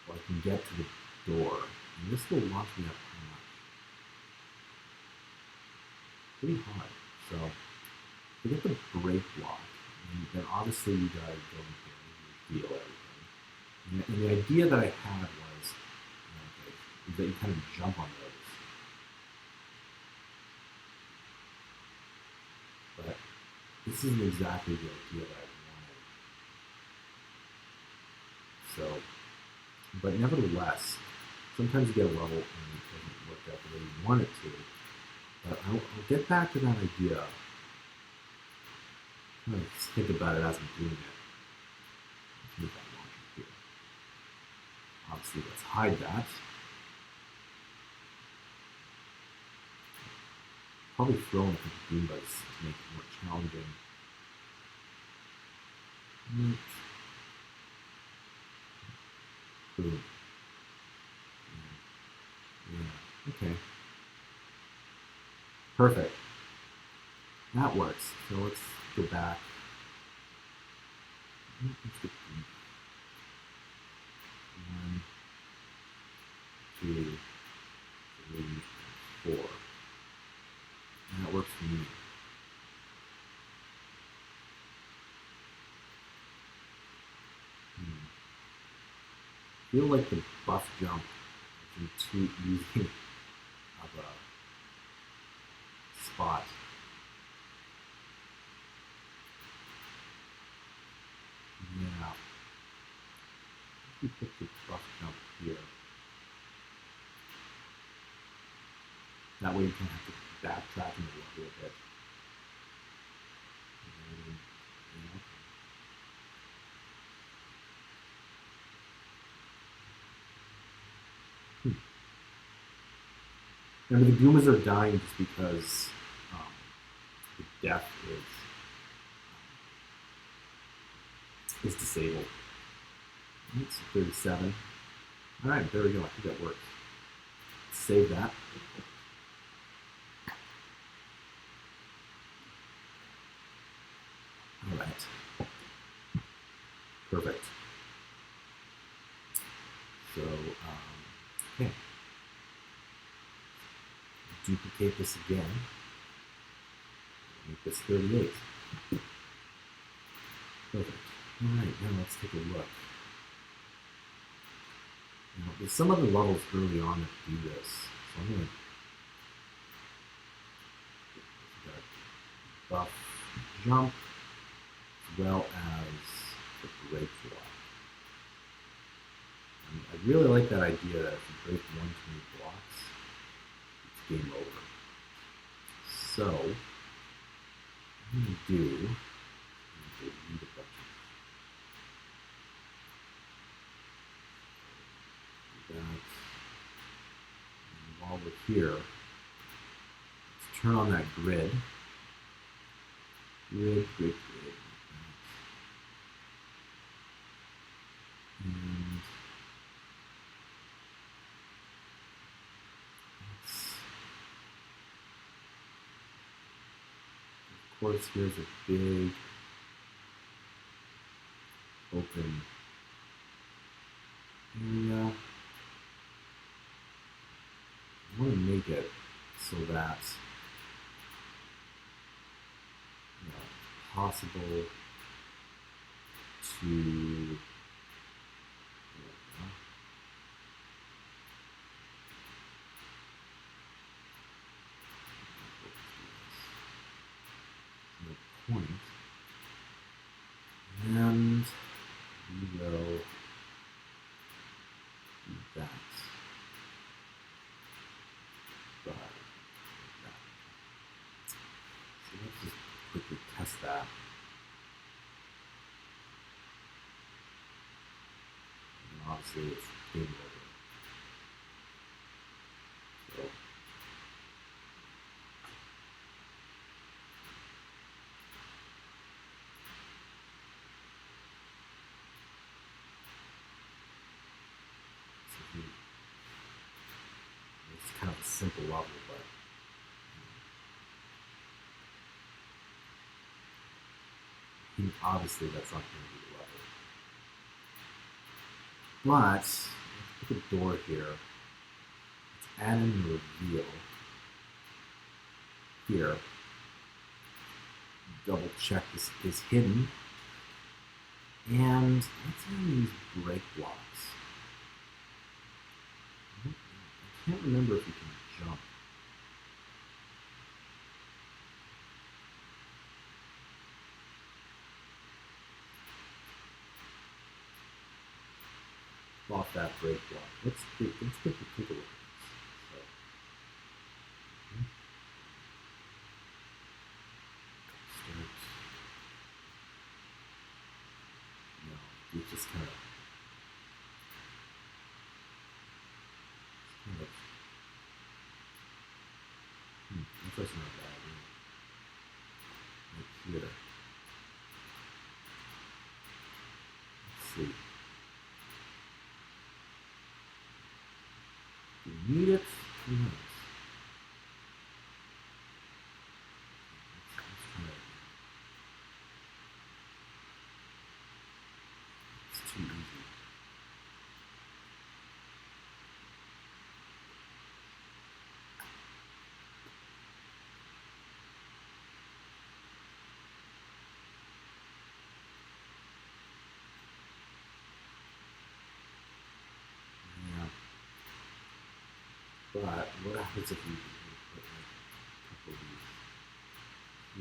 well I can get to the door. And this will launch me up how much? Pretty hard. So forget the break block. And then obviously you gotta go in here and reveal everything. And the idea that I had was is that you kind of jump on those. But this isn't exactly the idea that I wanted. So, but nevertheless, sometimes you get a level and it doesn't work out the way you want it to. But I'll get back to that idea. I'm going to think about it as I'm doing it. Let's move that launcher here. Obviously, let's hide that. Probably throw in a couple of Goombas to make it more challenging. Boom. Yeah. Okay. Perfect. That works. So let's go back. Let's get 1, 2, 3, 4. And that works for me. I feel like the buff jump is too easy of a spot. Yeah. You put the buff jump here. That way you can have to backtrack in the level a bit. And the Goombas are dying just because the death is disabled. It's 37. All right, there we go. I think that works. Save that. All right. Perfect. So, okay. Duplicate this again. Make this 38. Perfect. All right, now let's take a look. Now, there's some other levels early on that do this. So I'm going to buff jump as well as the break block. And I really like that idea that if you break 1 too many blocks, it's game over. So, I'm going to do delete a bunch of that. And while we're here, let's turn on that grid. Grid. And of course, here's a big open area. I want to make it so that it's possible to point, and we will that. And obviously it's game over. So, it's kind of a simple level, but obviously that's not going to be the level. But let's put a door here. Let's add in the reveal here. Double check this is hidden. And let's add these break blocks. I can't remember if we can jump. Off that break block. Let's take a look at this. So, start. No, we just kind of that's not bad. Right here. Let's see. Do we need it? Who knows? Let's try it. It's too easy. But what happens if you put like a couple of these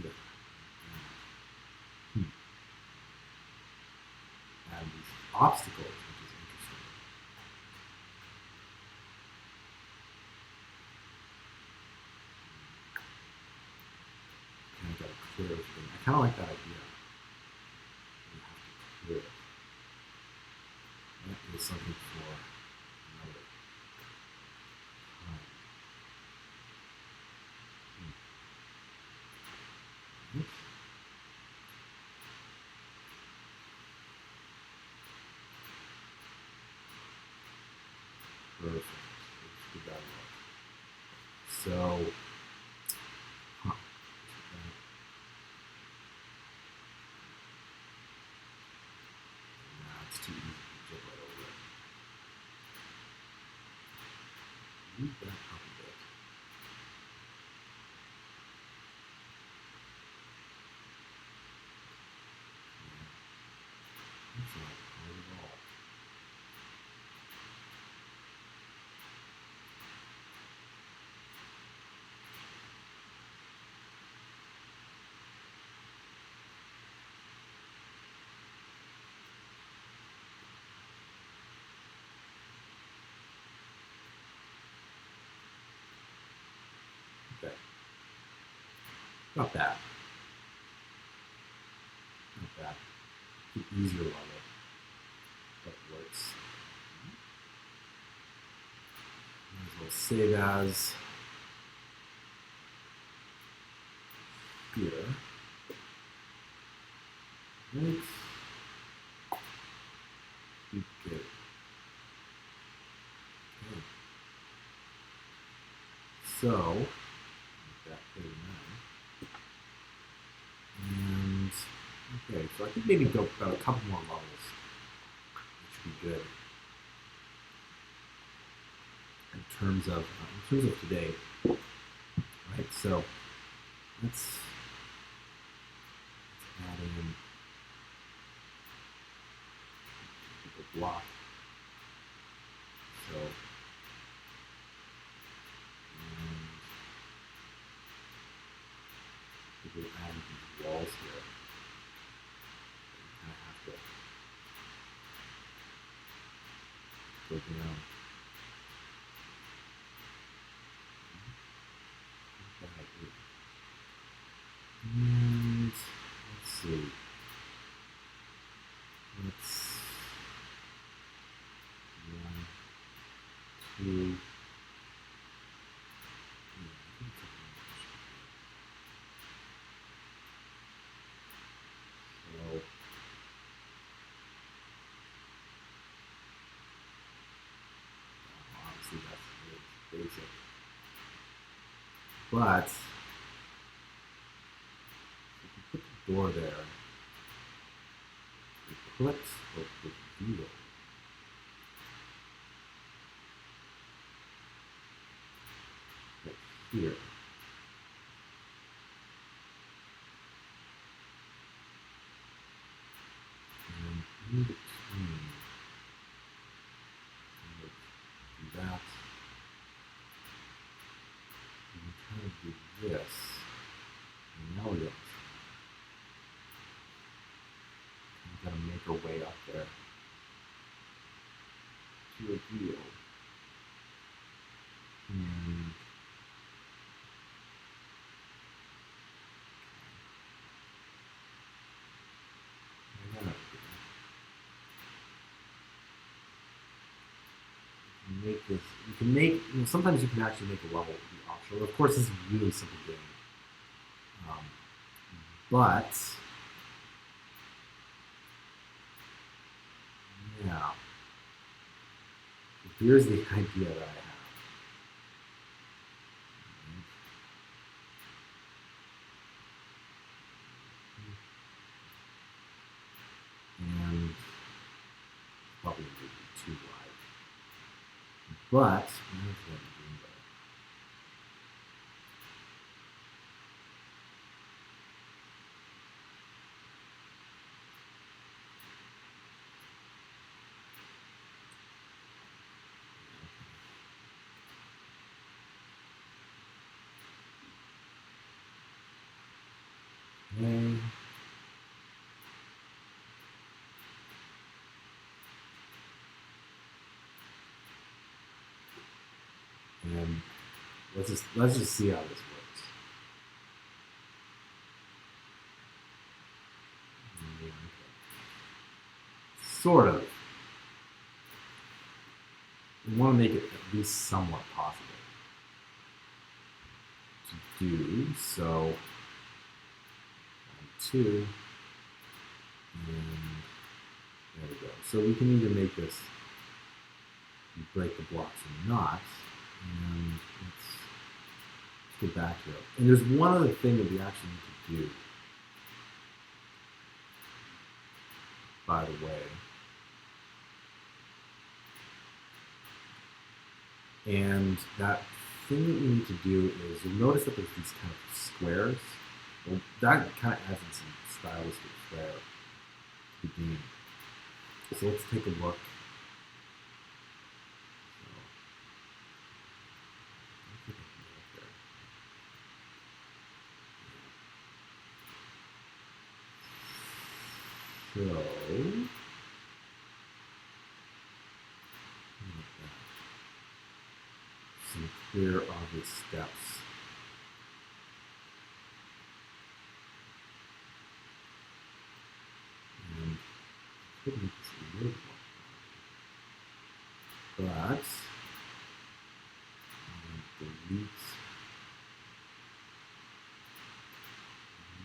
here? Add these obstacles, which is interesting. Kind of got to clear everything. I kind of like that idea. You have to clear it. That is something for another. Perfect. Let's give that a look. So, nah, it's too easy to jump right over it. Move that up a bit. That's not hard at all. Okay. Not bad. Not bad. The easier level. That works. Might as well save as here. Right. Be good. Okay. So, make that clear now. And okay, so I think maybe go about a couple more levels, which would be good in terms of today. Right. So let's add in the block. So. We're adding these walls here. You kind of have to go down. And let's Let's 1, 2. So obviously that's really basic. But if you put the door there, you put the wheel right here. And in between, do that. And we kind of do this. And now we got to make our way up there to a wheel. And make this, you can make, you know, sometimes you can actually make a level be optional. Of course, this is a really simple game. But, yeah. So here's the idea that I have. And probably maybe too wide. But, okay. And let's just see how this works. Sort of. We want to make it at least somewhat possible to do. So 1, 2, and there we go. So we can either make this, you break the blocks or not. And let's go back here. And there's one other thing that we actually need to do, by the way. And that thing that we need to do is, you'll notice that there's these kind of squares. Well, that kind of adds in some stylistic flair to the game. So let's take a look. So, some clear, obvious steps. And I could make this a little more, but delete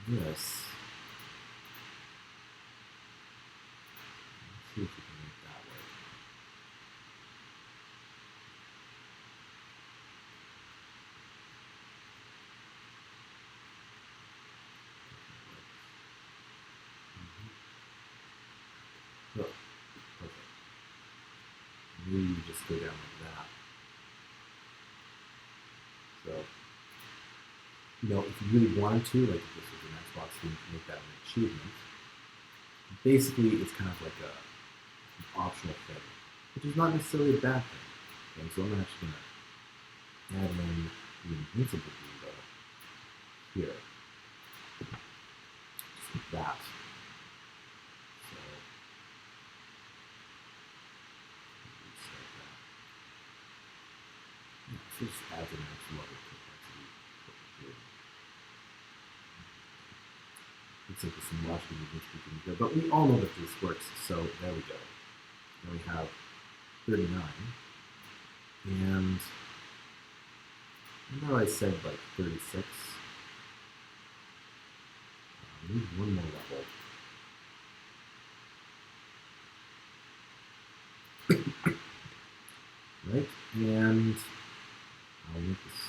this. Let's see if we can make that work. Oh, perfect. Maybe you just go down like that. So, you know, if you really wanted to, like if this was an Xbox game, to make that an achievement, basically it's kind of like an optional thing, which is not necessarily a bad thing. Okay, so I'm actually going to add in the invincible window here. Just like that. So, reset that. Yeah, so just adds an extra level of complexity. looks like there's some logical movements we can do, but we all know that this works, so there we go. Now we have 39, and I know I said like 36. We need one more level. Right, and I'll make this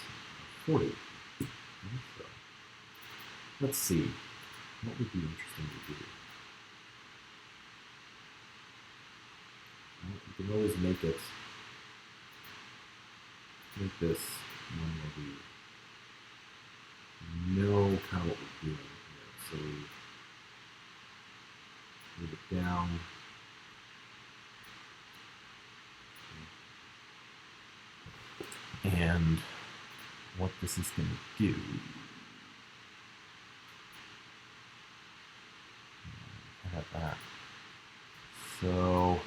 40. So, let's see, what would be interesting to do? Well, you can always make this one where we know kind of what we're doing here. So we move it down. And what this is going to do, I have that. So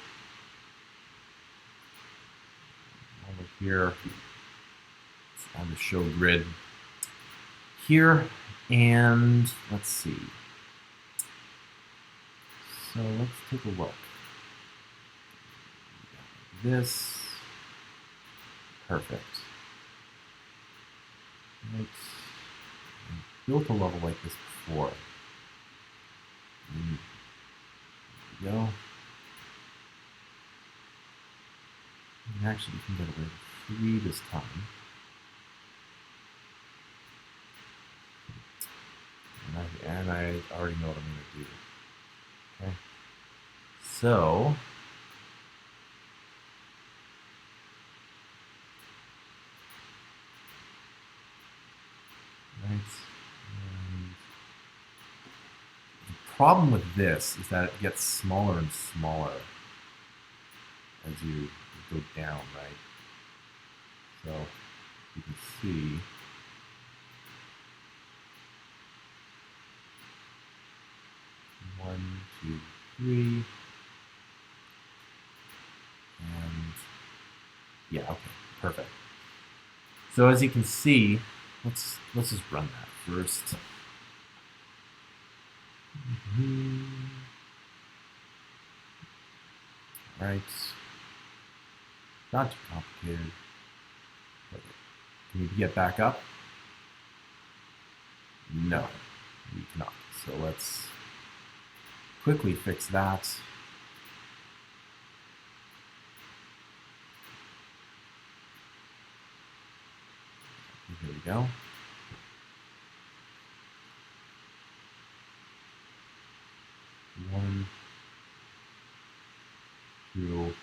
over here, it's on the show grid here, and let's see. So let's take a look. This, perfect. Right. I built a level like this before. There we go. And actually, we can get away with 3 this time. And I already know what I'm going to do. Okay. So, right. And the problem with this is that it gets smaller and smaller as you go down, right? So you can see one, two, three, and yeah, okay, perfect. So as you can see, let's just run that first. Right. Not too complicated. Can we get back up? No, we cannot. So let's quickly fix that. Here we go. One, two,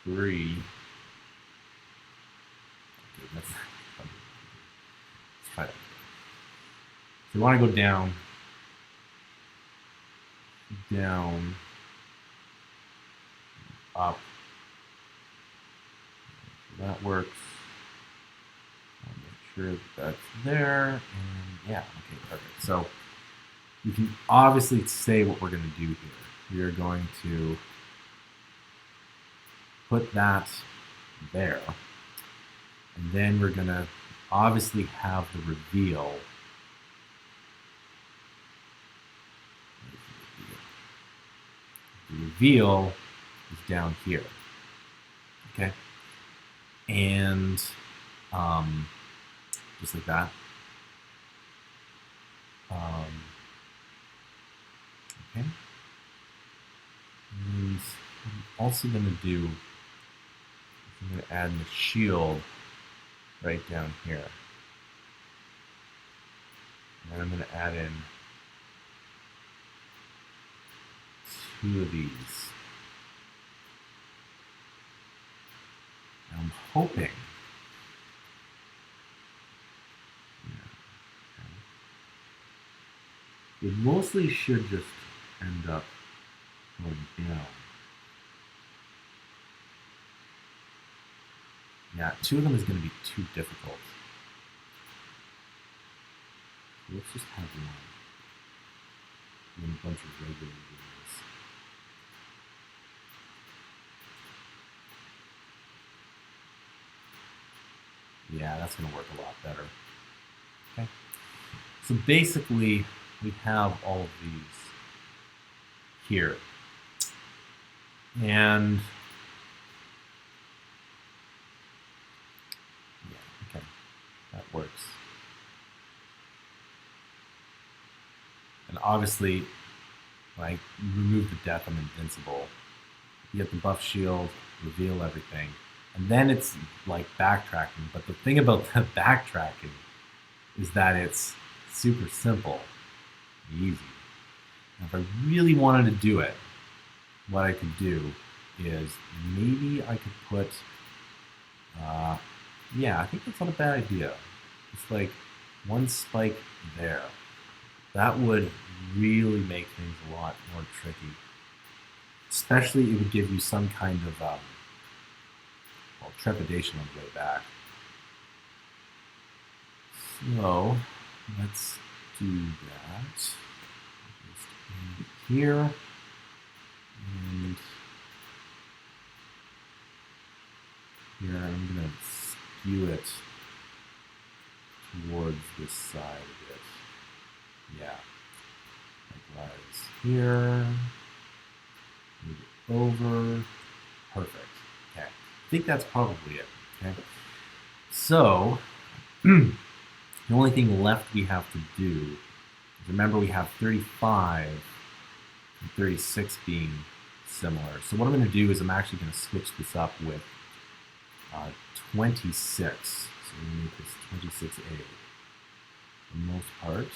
three. Okay, let's try it. So we want to go down, down, up. So that works. I'll make sure that that's there, and yeah, okay, perfect. So you can obviously say what we're going to do here. We are going to put that there, and then we're going to obviously have the reveal. The reveal is down here, okay? And just like that. Okay. And what I'm also going to do is I'm going to add the shield right down here. And then I'm going to add in 2 of these. And I'm hoping it mostly should just end up going down. Yeah, 2 of them is going to be too difficult. So let's just have one. And a bunch of regular ones. Yeah, that's going to work a lot better. Okay. So basically, we have all of these here. And yeah, okay, that works. And obviously, like, remove the death, I'm invincible. You get the buff shield, reveal everything. And then it's like backtracking. But the thing about the backtracking is that it's super simple, easy. Now, if I really wanted to do it, what I could do is maybe I could put, yeah, I think that's not a bad idea. It's like one spike there. That would really make things a lot more tricky. Especially it would give you some kind of well, trepidation on the way back. So let's do that. Just in here. And here I'm going to skew it towards this side of it. Yeah. Likewise here. Move it over. Perfect. Okay. I think that's probably it. Okay. So the only thing left we have to do is, remember, we have 35 and 36 being similar. So what I'm going to do is I'm actually going to switch this up with 26. So we're going to make this 26A for the most part.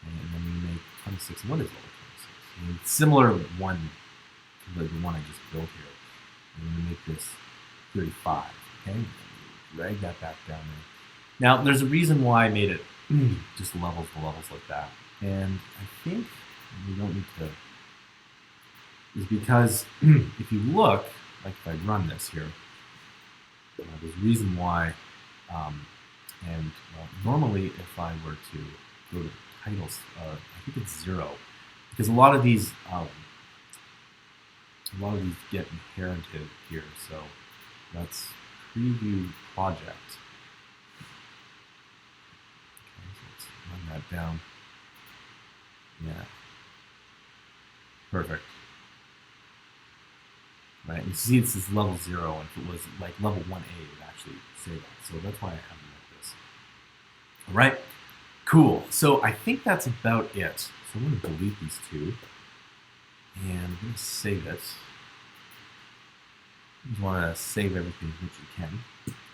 And then we make 26. What is level 26? I mean, similar one to the one I just built here. I'm going to make this 35. Okay, drag that back down there. Now, there's a reason why I made it just levels to levels like that. And I think we don't need to, is because if you look, like if I run this here, there's a reason why, and well, normally if I were to go to titles, I think it's 0, because a lot of these get inherited here. So let's preview project. Okay, so let's run that down. Yeah, perfect. Right, and you see this is level 0, and if it was like level 1A, it would actually say that. So that's why I have it like this. All right, cool. So I think that's about it. So I'm going to delete these two, and I'm going to save it. You want to save everything which you can.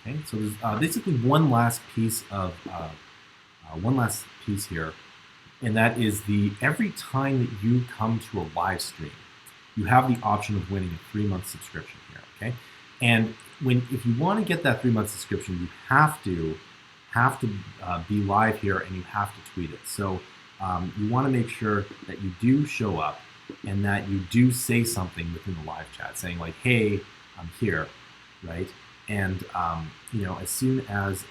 Okay, so there's basically one last piece of here, and that is every time that you come to a live stream, you have the option of winning a 3-month subscription here. Okay, and if you want to get that 3-month subscription, you have to be live here, and you have to tweet it. So you want to make sure that you do show up and that you do say something within the live chat, saying like, "Hey, I'm here," right? And you know, as soon as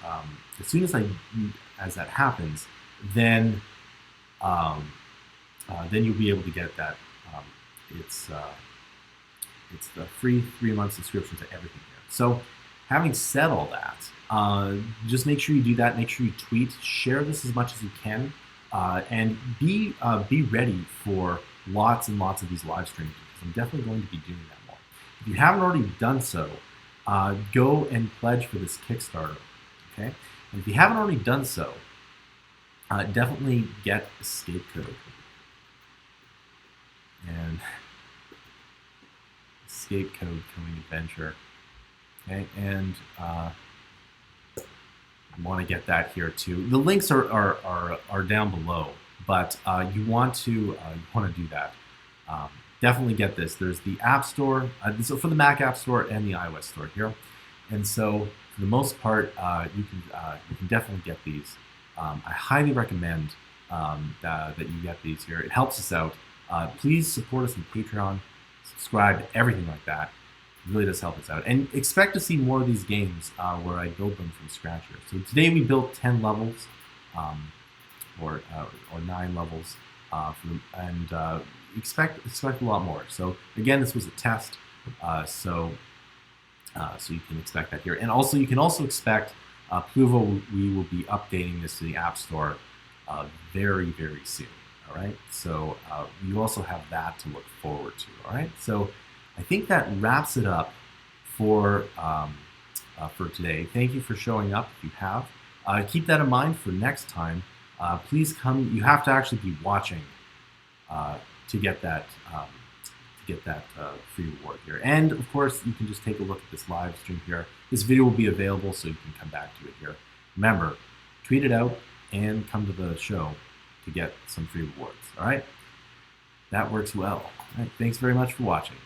that happens, then you'll be able to get that. It's the free 3-month subscription to everything here. So having said all that, just make sure you do that. Make sure you tweet, share this as much as you can, and be ready for lots and lots of these live streams, because I'm definitely going to be doing that more. If you haven't already done so, go and pledge for this Kickstarter. Okay, and if you haven't already done so, definitely get escape code. And escape code coming adventure. Okay, and I want to get that here too. The links are down below, but you want to do that. Definitely get this. There's the App Store, so for the Mac App Store and the iOS Store here, and so for the most part, you can definitely get these. I highly recommend that you get these here. It helps us out. Please support us on Patreon, subscribe, everything like that. It really does help us out. And expect to see more of these games where I build them from scratch here. So today we built 10 levels, or 9 levels, and expect a lot more. So again, this was a test, so you can expect that here. And also, you can also expect Pluvo, we will be updating this to the App Store very, very soon. All right, so you also have that to look forward to. All right, so I think that wraps it up for today. Thank you for showing up if you have. Keep that in mind for next time. Please come. You have to actually be watching to get that free reward here. And of course, you can just take a look at this live stream here. This video will be available, so you can come back to it here. Remember, tweet it out and come to the show to get some free rewards. All right, that works well. All right, thanks very much for watching.